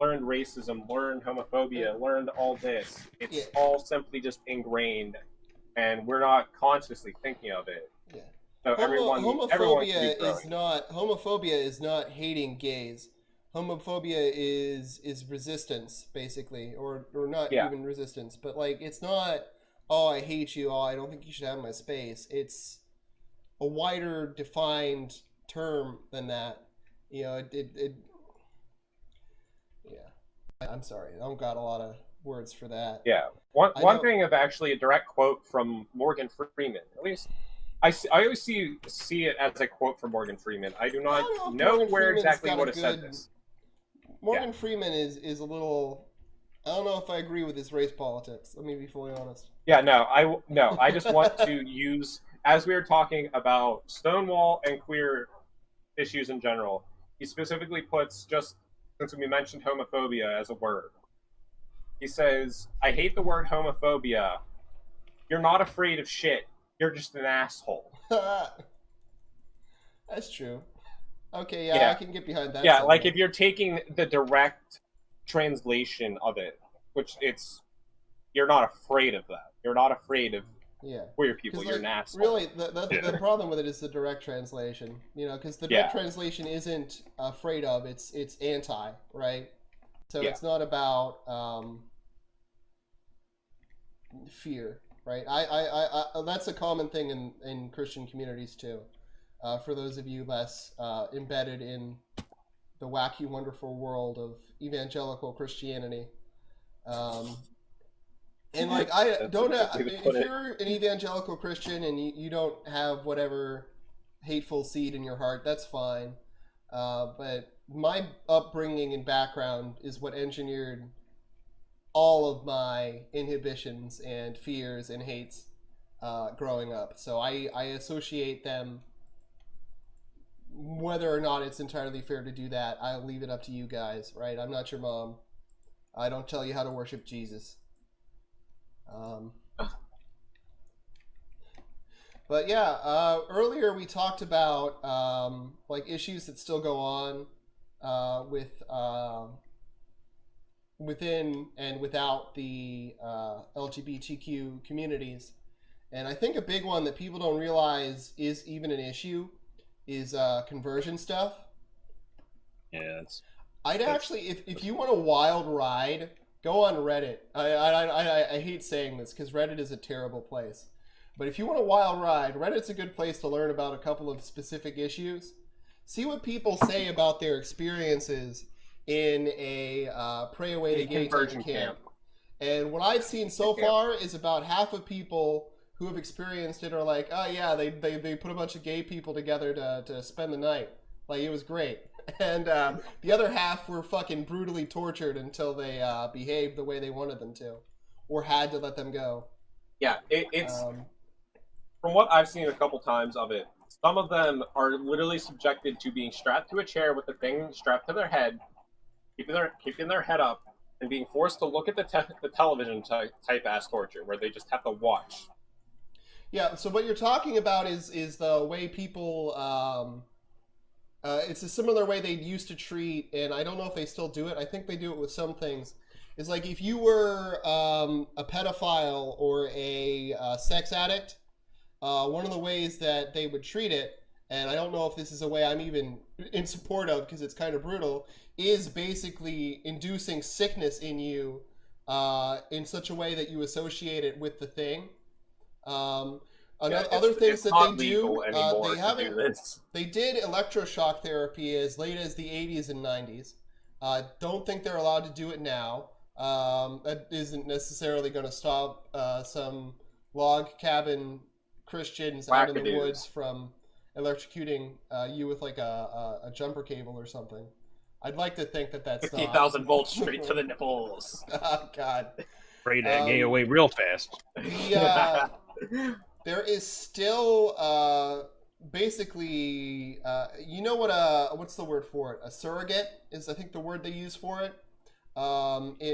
learned racism, learned homophobia, learned all this. Yeah. It's all simply just ingrained, and we're not consciously thinking of it. Yeah. So everyone can be growing. Homophobia is not hating gays. Homophobia is resistance, basically, or not Yeah, even resistance, but like it's not, oh, I hate you, oh, I don't think you should have my space. It's a wider defined term than that. You know, yeah. I'm sorry, I don't got a lot of words for that. yeah. One I one know. thing of actually a direct quote from Morgan Freeman. At least I always see it as a quote from Morgan Freeman. I do I not don't know if know Morgan where Freeman's exactly got he a would have said good. this. Yeah. Morgan Freeman is a little. I don't know if I agree with his race politics. Let me be fully honest. Yeah, no. I just want to use, as we were talking about Stonewall and queer issues in general. He specifically puts, just since we mentioned homophobia as a word, he says, "I hate the word homophobia. You're not afraid of shit. You're just an asshole." That's true. Okay, yeah, I Yeah, can get behind that yeah. Like sentiment. if you're taking the direct translation of it, which it's, you're not afraid of that. You're not afraid of Yeah, queer people. because You're like an asshole. really, Yeah. the problem with it is the direct translation. You know, because the direct Yeah, translation isn't afraid of. It's anti, right? So yeah, it's not about fear, right? That's a common thing in Christian communities too. For those of you less embedded in the wacky, wonderful world of evangelical Christianity, um, and like I that's a don't good way to put if it. you're an evangelical Christian and you don't have whatever hateful seed in your heart, that's fine. But my upbringing and background is what engineered all of my inhibitions and fears and hates growing up. So I associate them. Whether or not it's entirely fair to do that, I'll leave it up to you guys, right? I'm not your mom. I don't tell you how to worship Jesus. Um, but yeah, earlier we talked about like issues that still go on with within and without the LGBTQ communities. And I think a big one that people don't realize is even an issue is conversion stuff. Yeah, that's I'd that's actually, if you want a wild ride, go on Reddit. I hate saying this because Reddit is a terrible place. But if you want a wild ride, Reddit's a good place to learn about a couple of specific issues. See what people say about their experiences in a pray away to A gay type conversion of camp. camp. And what I've seen so Camp. far is about half of people who have experienced it are like, oh yeah, they put a bunch of gay people together to spend the night. Like, it was great. And the other half were fucking brutally tortured until they behaved the way they wanted them to, or had to let them go. Yeah, it's Um, from what I've seen a couple times of it. Some of them are literally subjected to being strapped to a chair with the thing strapped to their head, keeping their head up, and being forced to look at the television type ass torture, where they just have to watch. yeah. So what you're talking about is the way people. It's a similar way they used to treat, and I don't know if they still do it. I think they do it with some things. Is like if you were a pedophile or a sex addict, one of the ways that they would treat it, and I don't know if this is a way I'm even in support of because it's kind of brutal, is basically inducing sickness in you in such a way that you associate it with the thing. Yeah, Other things it's that not they do, legal anymore they to haven't. do this. They did electroshock therapy as late as the 80s and 90s. Don't think they're allowed to do it now. That isn't necessarily going to stop some log cabin Christians out in the Wackadoos. woods from electrocuting you with like a jumper cable or something. I'd like to think that that's not. 50,000 volts straight to the nipples. Oh, God. Pray that gay away real fast. There is still basically you know what's the word for it? A surrogate is, I think, the word they use for it.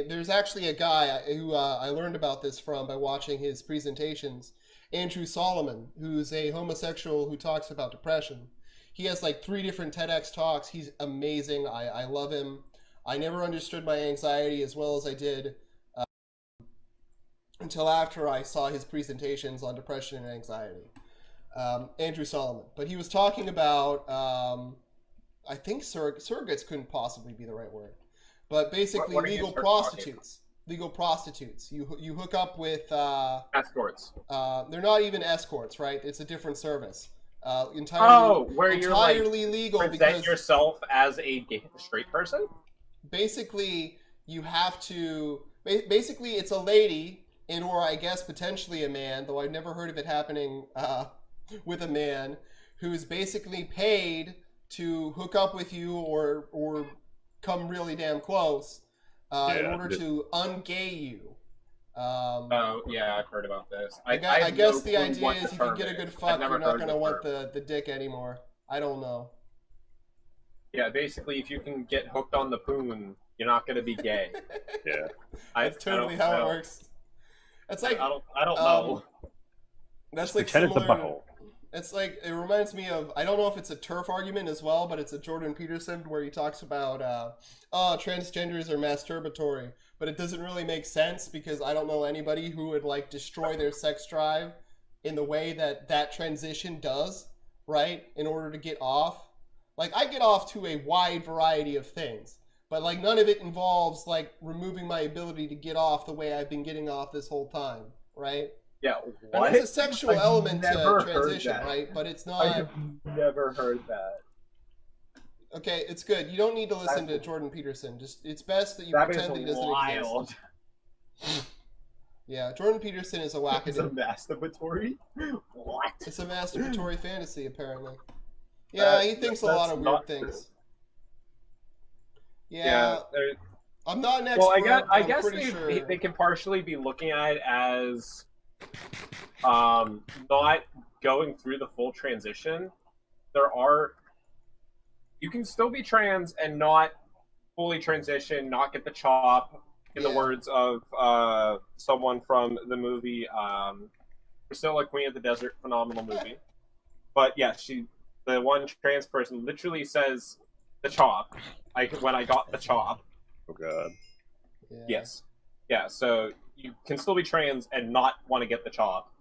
There's actually a guy who I learned about this from by watching his presentations, Andrew Solomon, who's a homosexual who talks about depression. He has like 3 different TEDx talks. He's amazing. I love him. I never understood my anxiety as well as I did until after I saw his presentations on depression and anxiety. Andrew Solomon. But he was talking about, I think surrogates couldn't possibly be the right word, but basically What are you legal talking? prostitutes. Legal prostitutes. You hook up with... Escorts. they're not even escorts, right? It's a different service. Where you're like, entirely legal present because yourself as a straight person? basically you have to... Basically, it's a lady... and or I guess potentially a man, though I've never heard of it happening with a man, who's basically paid to hook up with you or come really damn close in order to ungay you. Oh, yeah, I've heard about this. I have guess no the clue idea what is the if you term get a is. good I've fuck, never you're not heard going to the want term. the dick anymore. I don't know. Yeah, basically, if you can get hooked on the poon, you're not going to be gay. Yeah. That's totally how it works. It's like... I don't know. That's like Pretend it's a similar... butthole. It's like, it reminds me of, I don't know if it's a turf argument as well, but it's a Jordan Peterson where he talks about, transgenders are masturbatory, but it doesn't really make sense because I don't know anybody who would like destroy their sex drive in the way that transition does, right? In order to get off. Like, I get off to a wide variety of things, but like none of it involves like removing my ability to get off the way I've been getting off this whole time, right? Yeah, And what? there's a sexual I've element to never heard transition, that. right? But it's I not... have never heard that. Okay, it's good. You don't need to listen to Jordan Peterson. Just it's best that you That pretend he is doesn't wild. exist. Yeah, Jordan Peterson is a It's a wackadoo. masturbatory? What? It's a masturbatory fantasy, apparently. Yeah, he thinks a lot of weird things. Yeah, I'm not an expert. Well, I but guess I'm pretty sure. they can partially be looking at it as not going through the full transition. You can still be trans and not fully transition, not get the chop, in the words of someone from the movie Priscilla, Queen of the Desert, phenomenal movie. But yeah, the one trans person literally says the chop, when I got the chop. Oh god. Yeah. Yes. Yeah, so you can still be trans and not want to get the chop.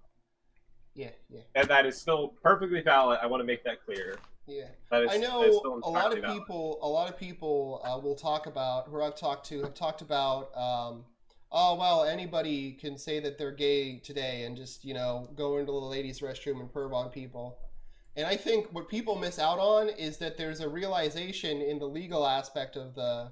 Yeah, yeah. And that is still perfectly valid. I want to make that clear. Yeah. That is, I that is know still a lot of entirely people will talk about, who I've talked to, have talked about, oh, well, anybody can say that they're gay today and just, go into the ladies' restroom and perv on people. And I think what people miss out on is that there's a realization in the legal aspect of the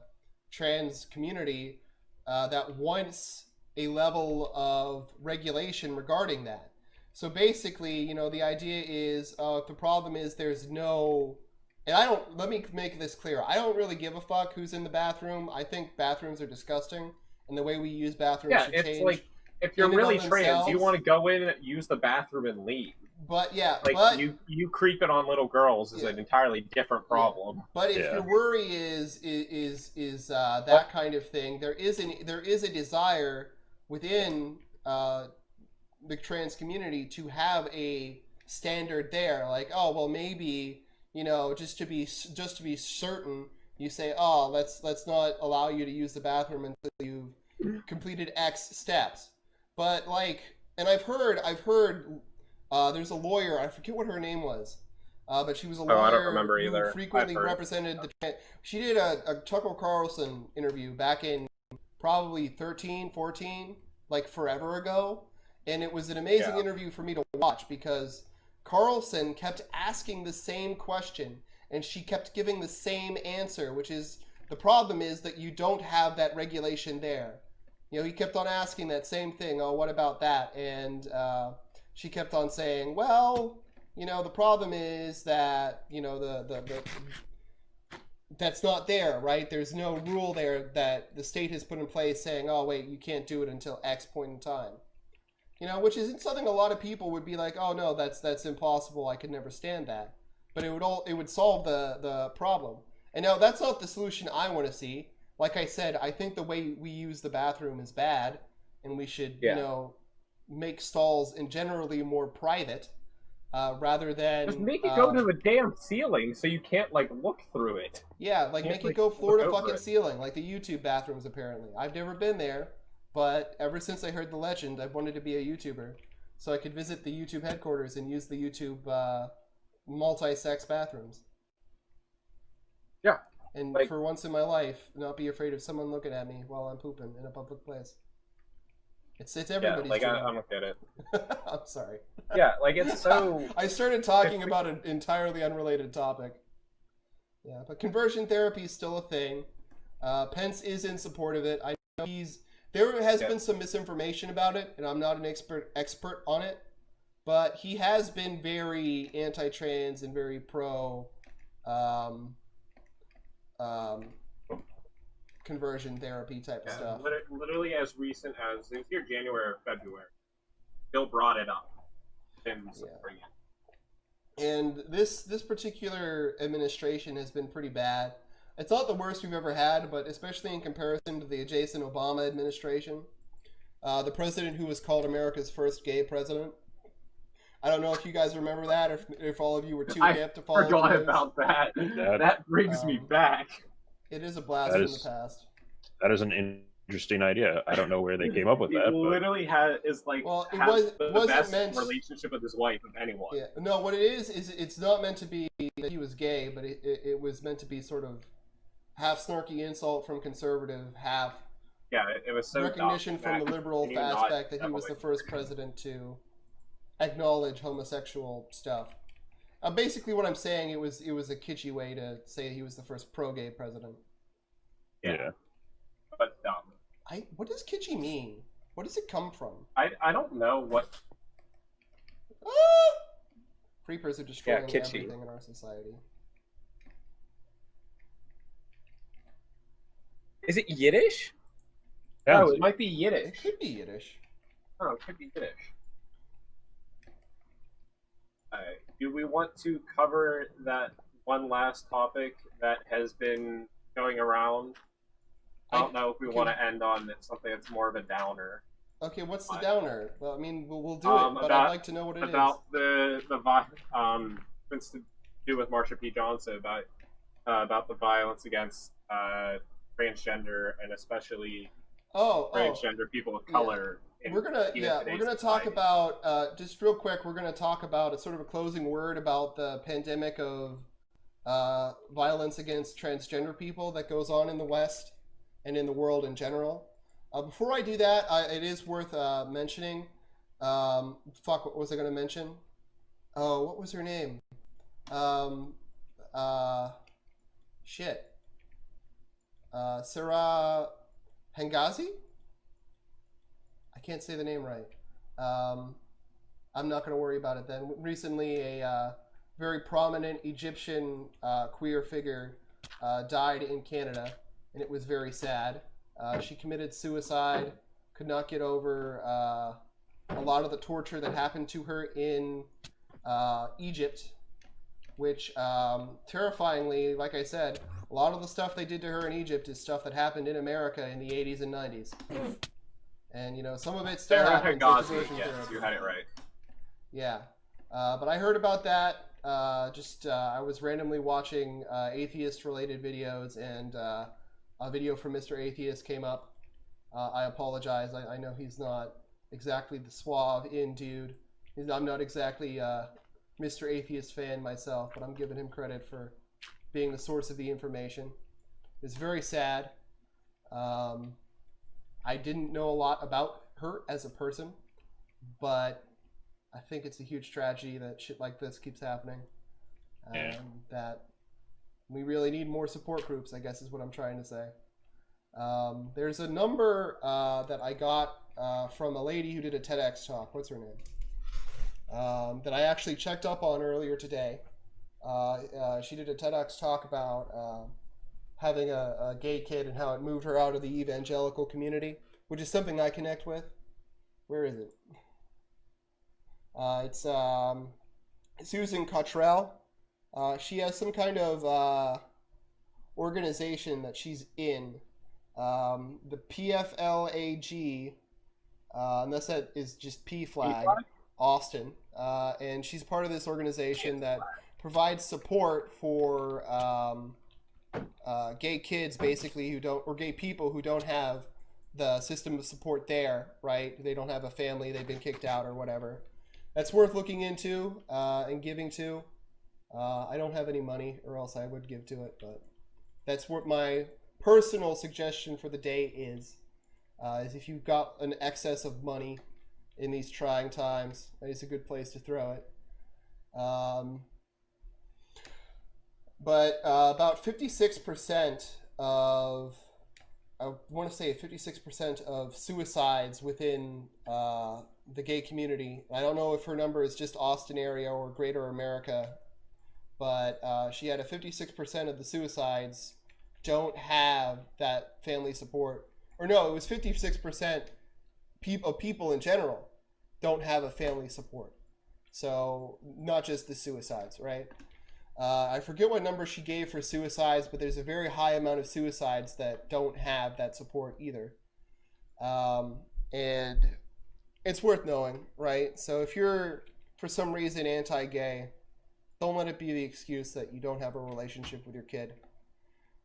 trans community that wants a level of regulation regarding that. So basically, the idea is the problem is there's no... And let me make this clear. I don't really give a fuck who's in the bathroom. I think bathrooms are disgusting, and the way we use bathrooms should change. Yeah, it's like, if you're really trans, you want to go in, use the bathroom, and leave. But yeah, you creeping on little girls is an entirely different problem. Yeah. But if your worry is that kind of thing, there is a desire within the trans community to have a standard there. Like, oh well, maybe just to be certain, you say, oh, let's not allow you to use the bathroom until you've completed X steps. But and I've heard. There's a lawyer, I forget what her name was, but she was a lawyer I don't remember either. who frequently represented the... She did a Tucker Carlson interview back in probably 13, 14, like forever ago. And it was an amazing interview for me to watch because Carlson kept asking the same question and she kept giving the same answer, which is the problem is that you don't have that regulation there. You know, he kept on asking that same thing. Oh, what about that? And she kept on saying, well, you know, the problem is that, you know, the that's not there, right? There's no rule there that the state has put in place saying, oh, wait, you can't do it until X point in time. You know, which isn't something a lot of people would be like, oh, no, that's impossible. I could never stand that. But it would solve the problem. And now that's not the solution I want to see. Like I said, I think the way we use the bathroom is bad, and we should, you know, make stalls in generally more private, rather than just make it go to the damn ceiling so you can't like look through it. Yeah, like make it go floor to fucking ceiling, like the YouTube bathrooms. Apparently, I've never been there, but ever since I heard the legend, I've wanted to be a YouTuber, so I could visit the YouTube headquarters and use the YouTube multi-sex bathrooms. Yeah. And like, for once in my life, not be afraid of someone looking at me while I'm pooping in a public place. It's everybody's like dream. I don't get it. I'm sorry. Yeah, like it's so... I started talking about an entirely unrelated topic. Yeah, but conversion therapy is still a thing. Pence is in support of it. I know there has been some misinformation about it, and I'm not an expert on it, but he has been very anti-trans and very pro conversion therapy type of stuff. Literally as recent as it was here January or February. Bill brought it up. And this particular administration has been pretty bad. It's not the worst we've ever had, but especially in comparison to the adjacent Obama administration. The president who was called America's first gay president. I don't know if you guys remember that, or if all of you were too hip to follow. I forgot about that. That brings me back. It is a blast from the past. That is an interesting idea. I don't know where they came up with that. Literally has the best relationship with his wife of anyone. Yeah. No, what it is it's not meant to be that he was gay, but it was meant to be sort of half snarky insult from conservative, half it was so recognition from the liberal aspect that he was the first president to acknowledge homosexual stuff. Basically, what I'm saying, it was a kitschy way to say he was the first pro-gay president. Yeah. But dumb. What does kitschy mean? What does it come from? I don't know what. Creepers are destroying everything in our society. Is it Yiddish? Oh, it might be Yiddish. It could be Yiddish. Oh, it could be Yiddish. Do we want to cover that one last topic that has been going around? I don't know if we want to end on something that's more of a downer. Okay, what's the downer? Well, I mean, we'll do it, but I'd like to know what it is. About things to do with Marsha P. Johnson, about the violence against transgender and especially transgender people of color. We're gonna talk about just real quick. We're gonna talk about a sort of a closing word about the pandemic of violence against transgender people that goes on in the West and in the world in general. Before I do that, it is worth mentioning. What was I gonna mention? Oh, what was her name? Sarah Hengazi? I can't say the name right. I'm not going to worry about it then. Recently, a very prominent Egyptian queer figure died in Canada, and it was very sad. She committed suicide, could not get over a lot of the torture that happened to her in Egypt, which, terrifyingly, like I said, a lot of the stuff they did to her in Egypt is stuff that happened in America in the 80s and 90s. And, you know, some of it still happens. Yes, you had it right. Yeah. But I heard about that. I was randomly watching atheist-related videos, and a video from Mr. Atheist came up. I apologize. I know he's not exactly the suave-in dude. I'm not exactly Mr. Atheist fan myself, but I'm giving him credit for being the source of the information. It's very sad. I didn't know a lot about her as a person, but I think it's a huge tragedy that shit like this keeps happening. Yeah. That we really need more support groups, I guess is what I'm trying to say. There's a number that I got from a lady who did a TEDx talk. What's her name? That I actually checked up on earlier today. She did a TEDx talk about having a gay kid and how it moved her out of the evangelical community, which is something I connect with. Where is it? It's Susan Cottrell. She has some kind of organization that she's in. The PFLAG, unless that is just P flag, Austin. And she's part of this organization that provides support for gay kids, basically, who don't, or gay people who don't have the system of support there, right? They don't have a family, they've been kicked out or whatever. That's worth looking into and giving to. I don't have any money, or else I would give to it, but that's what my personal suggestion for the day is if you've got an excess of money in these trying times, it's a good place to throw it. But about 56% of, I want to say 56% of suicides within the gay community. I don't know if her number is just Austin area or greater America, but she had a 56% of the suicides don't have that family support. Or no, it was 56% of people in general don't have a family support. So not just the suicides, right? I forget what number she gave for suicides, but there's a very high amount of suicides that don't have that support either. And it's worth knowing, right? So if you're, for some reason, anti-gay, don't let it be the excuse that you don't have a relationship with your kid.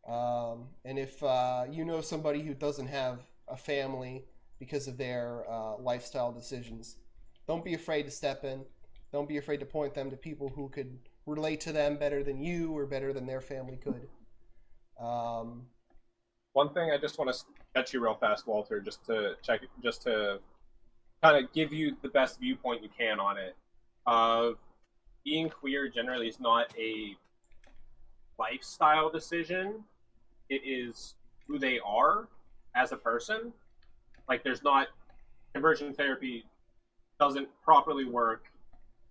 And if you know somebody who doesn't have a family because of their lifestyle decisions, don't be afraid to step in. Don't be afraid to point them to people who could relate to them better than you or better than their family could. One thing I just want to catch you real fast, Walter, just to kind of give you the best viewpoint you can on it. Being queer generally is not a lifestyle decision. It is who they are as a person. Like, there's not, conversion therapy doesn't properly work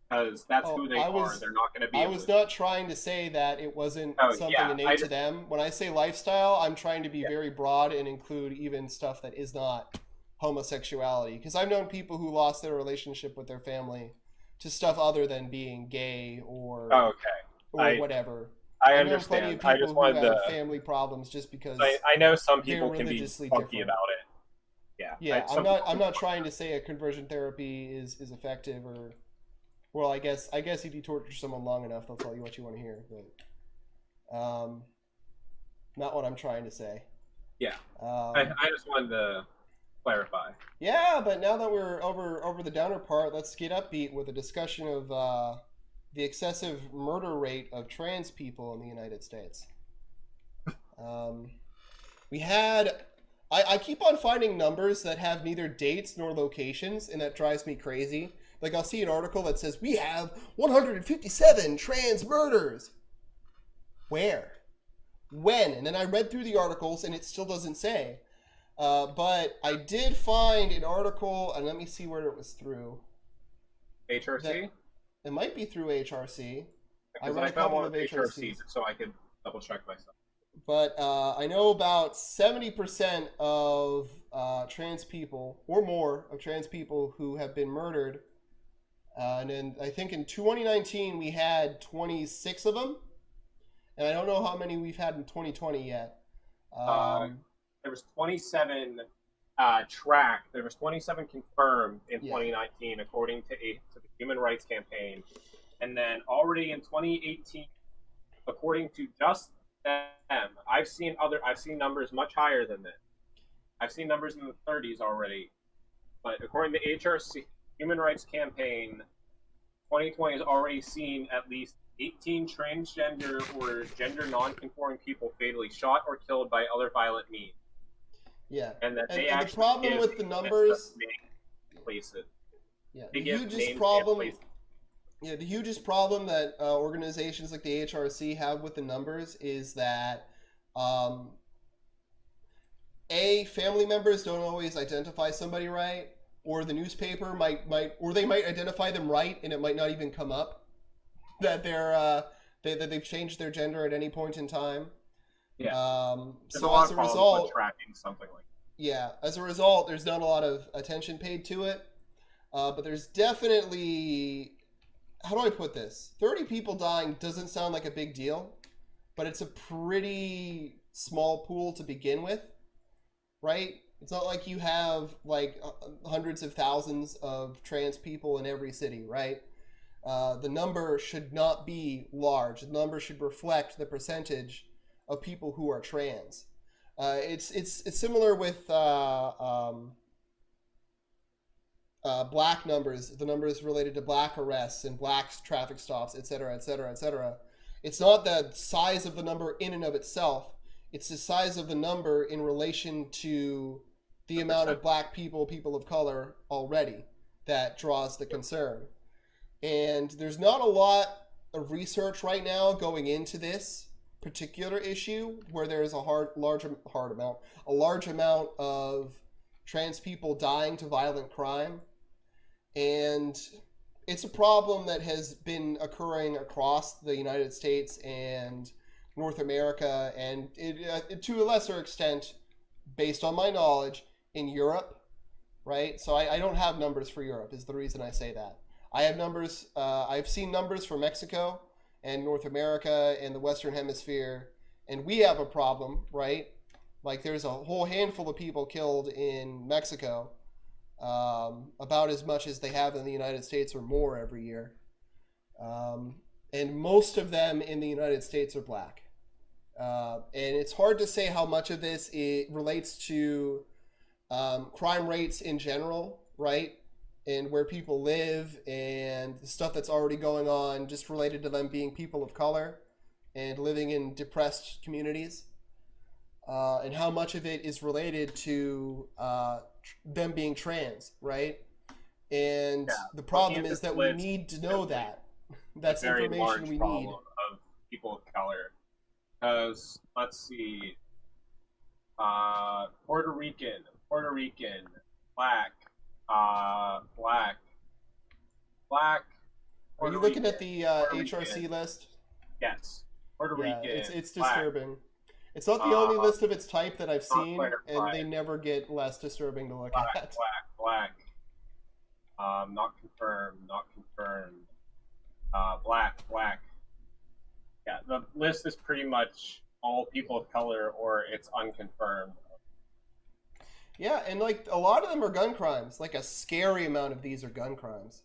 because that's who they are. They're not going to be. I was not trying to say that it wasn't something innate to them. When I say lifestyle, I'm trying to be very broad and include even stuff that is not homosexuality. Because I've known people who lost their relationship with their family to stuff other than being gay or whatever. I understand. Plenty of people I just wanted who have family problems just because I know some people can be funky about it. Yeah. I'm not trying to say a conversion therapy is effective or, well, I guess if you torture someone long enough, they'll tell you what you want to hear. But not what I'm trying to say. Yeah. I just wanted to clarify. Yeah, but now that we're over the downer part, let's get upbeat with a discussion of the excessive murder rate of trans people in the United States. We had... I keep on finding numbers that have neither dates nor locations, and that drives me crazy. Like, I'll see an article that says, we have 157 trans murders. Where? When? And then I read through the articles, and it still doesn't say. But I did find an article, and let me see where it was through. H.R.C.? It might be through H.R.C. Because I found one of H.R.C. so I could double check myself. But I know about 70% of trans people, or more, of trans people who have been murdered. And then I think in 2019 we had 26 of them. And I don't know how many we've had in 2020 yet. There was 27 tracked. There was 27 confirmed in 2019, according to the Human Rights Campaign. And then already in 2018, according to just them, I've seen numbers much higher than this. I've seen numbers in the 30s already. But according to H.R.C, Human Rights Campaign, 2020 has already seen at least 18 transgender or gender non-conforming people fatally shot or killed by other violent means. Yeah. and that they And the actually problem give with the names numbers, that make places. yeah, They the give hugest names and problem, places. yeah, the hugest problem that organizations like the H.R.C have with the numbers is that, um, family members don't always identify somebody right, or the newspaper or they might identify them right, and it might not even come up that that they've changed their gender at any point in time. Yeah, there's a So lot as of a problems with result, tracking something like yeah, as a result, there's not a lot of attention paid to it. But there's definitely, how do I put this? 30 people dying doesn't sound like a big deal, but it's a pretty small pool to begin with, right? It's not like you have like hundreds of thousands of trans people in every city, right? The number should not be large. The number should reflect the percentage of people who are trans. It's similar with black numbers, the numbers related to black arrests and black traffic stops, et cetera, et cetera, et cetera. It's not the size of the number in and of itself. It's the size of the number in relation to the amount of black people, people of color already that draws the concern. And there's not a lot of research right now going into this particular issue where there's a large amount of trans people dying to violent crime. And it's a problem that has been occurring across the United States and North America, and to a lesser extent, based on my knowledge, in Europe, right? So I don't have numbers for Europe, is the reason I say that. I have numbers, I've seen numbers for Mexico and North America and the Western Hemisphere, and we have a problem, right? Like there's a whole handful of people killed in Mexico, about as much as they have in the United States or more every year. And most of them in the United States are black. And it's hard to say how much of this relates to crime rates in general, right? And where people live and the stuff that's already going on just related to them being people of color and living in depressed communities. And how much of it is related to them being trans, right? And the problem is that we need to know that. That's information we need. of people of color. Because, let's see, Puerto Rican, black, black. Are you looking at the H.R.C. list? Yes. Puerto Yeah, Rican. it's disturbing. It's not the only list of its type that I've seen, and they never get less disturbing to look at. Black. Not confirmed. Black. Yeah, the list is pretty much all people of color, or it's unconfirmed. Yeah, and like a lot of them are gun crimes. Like a scary amount of these are gun crimes.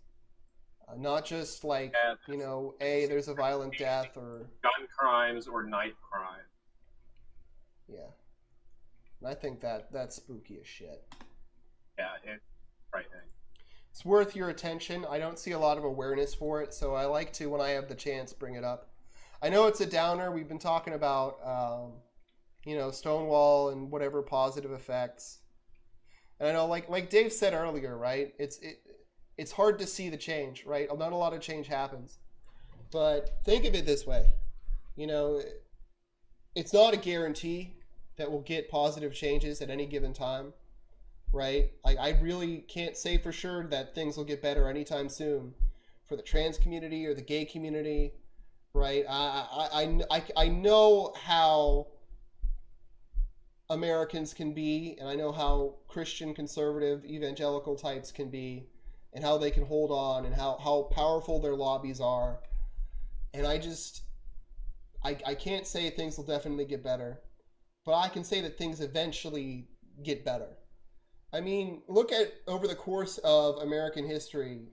Not just like, there's a violent death or gun crimes or knife crime. Yeah. And I think that's spooky as shit. Yeah, it's frightening. It's worth your attention. I don't see a lot of awareness for it, so I like to, when I have the chance, bring it up. I know it's a downer. We've been talking about, Stonewall and whatever positive effects. And I know, like Dave said earlier, right? It's hard to see the change, right? Not a lot of change happens. But think of it this way. It's not a guarantee that we'll get positive changes at any given time, right? I really can't say for sure that things will get better anytime soon for the trans community or the gay community, right? I know how Americans can be, and I know how Christian, conservative, evangelical types can be, and how they can hold on, and how powerful their lobbies are. And I can't say things will definitely get better, but I can say that things eventually get better. I mean, look at over the course of American history,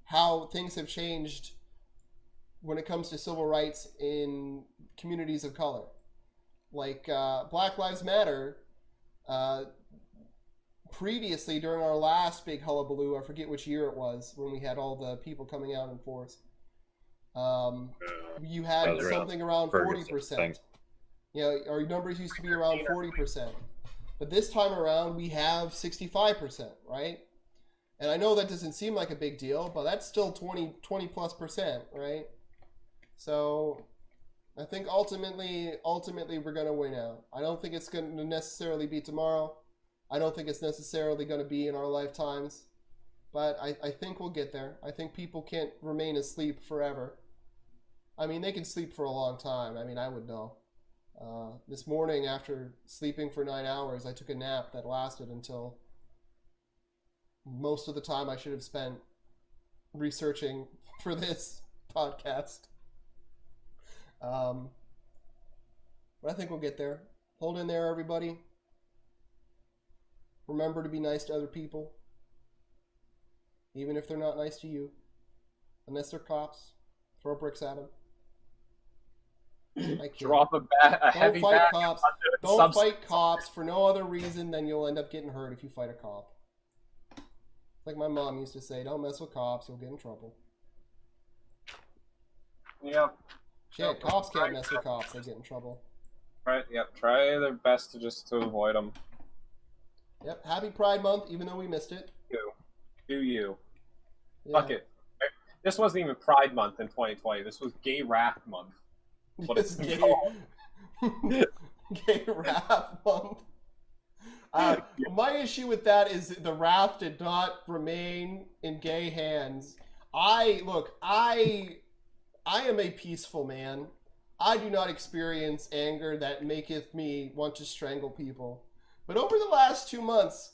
how things have changed when it comes to civil rights in communities of color. Like Black Lives Matter, previously during our last big hullabaloo, I forget which year it was, when we had all the people coming out in force. You had something around 40%. Our numbers used to be around 40%. But this time around, we have 65%, right? And I know that doesn't seem like a big deal, but that's still 20 plus percent, right? So I think ultimately we're going to win out. I don't think it's going to necessarily be tomorrow. I don't think it's necessarily going to be in our lifetimes. But I think we'll get there. I think people can't remain asleep forever. I mean, they can sleep for a long time. I mean, I would know. This morning, after sleeping for 9 hours, I took a nap that lasted until most of the time I should have spent researching for this podcast. But I think we'll get there. Hold in there, everybody. Remember to be nice to other people, even if they're not nice to you. Unless they're cops, throw bricks at them. Drop a heavy Don't fight bag cops. onto it. Don't fight cops for no other reason than you'll end up getting hurt if you fight a cop. Like my mom used to say, don't mess with cops, you'll get in trouble. Yep. Shit, cops can't mess with cops, they get in trouble. Right. Yep. Try their best to avoid them. Yep, happy Pride Month, even though we missed it. Do you? Yeah. Fuck it. This wasn't even Pride Month in 2020. This was Gay Wrath Month. What It's it's gay, called. gay wrath month. My issue with that is the wrath did not remain in gay hands. I am a peaceful man. I do not experience anger that maketh me want to strangle people. But over the last 2 months,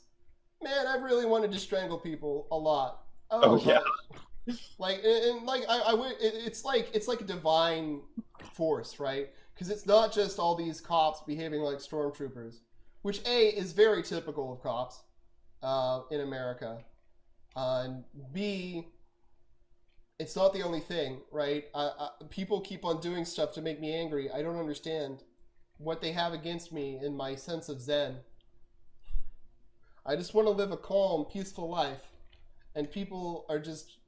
man, I've really wanted to strangle people a lot. Oh yeah. Like it's like a divine force, right? Because it's not just all these cops behaving like stormtroopers, which A is very typical of cops in America, and B, it's not the only thing, right? People keep on doing stuff to make me angry. I don't understand what they have against me in my sense of Zen. I just want to live a calm, peaceful life, and people are just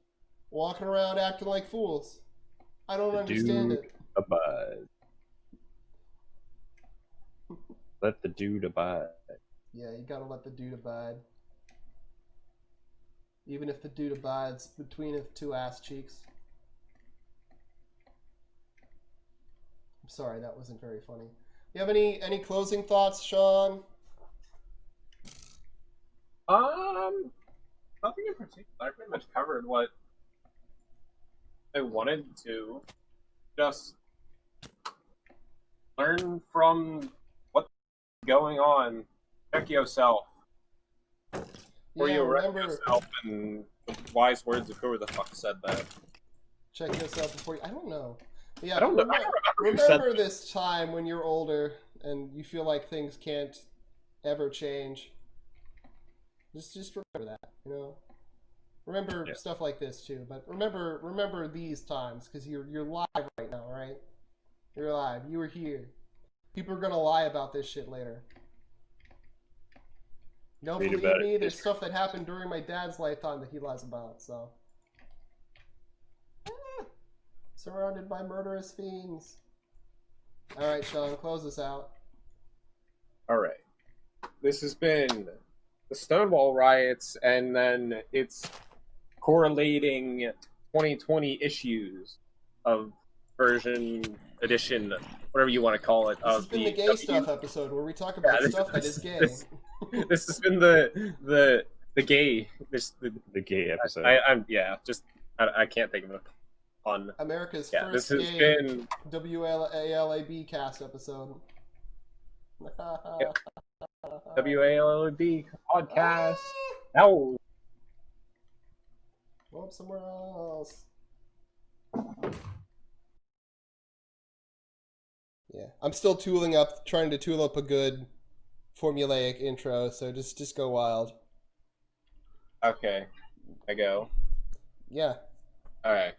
walking around acting like fools. I don't understand it. Abide. Let the dude abide. Yeah, you gotta let the dude abide. Even if the dude abides between his two ass cheeks. I'm sorry, that wasn't very funny. You have any closing thoughts, Sean? Nothing in particular. I pretty much covered what I wanted to. Just learn from what's going on. Check yourself. Or Yeah, you arrest remember, yourself and the wise words of whoever the fuck said that. check yourself before you... I don't know. Yeah, I don't know. I don't remember who said remember this time when you're older and you feel like things can't ever change. Just remember that, you know. Remember stuff like this too, but remember these times because you're live right now, right? You're alive. You were here. People are gonna lie about this shit later. Don't believe me? There's stuff that happened during my dad's lifetime that he lies about. So, surrounded by murderous fiends. All right, Sean, close this out. All right. This has been the Stonewall riots, and then it's correlating 2020 issues of version edition, whatever you want to call it. This has been the gay stuff episode where we talk about stuff that is gay. This has been the gay The gay episode. I can't think of it on America's this first has gay been WALAB cast episode. WALB podcast. Now Go up somewhere else. Yeah, I'm still trying to tool up a good formulaic intro. So just go wild. okay, I go. Yeah. All right.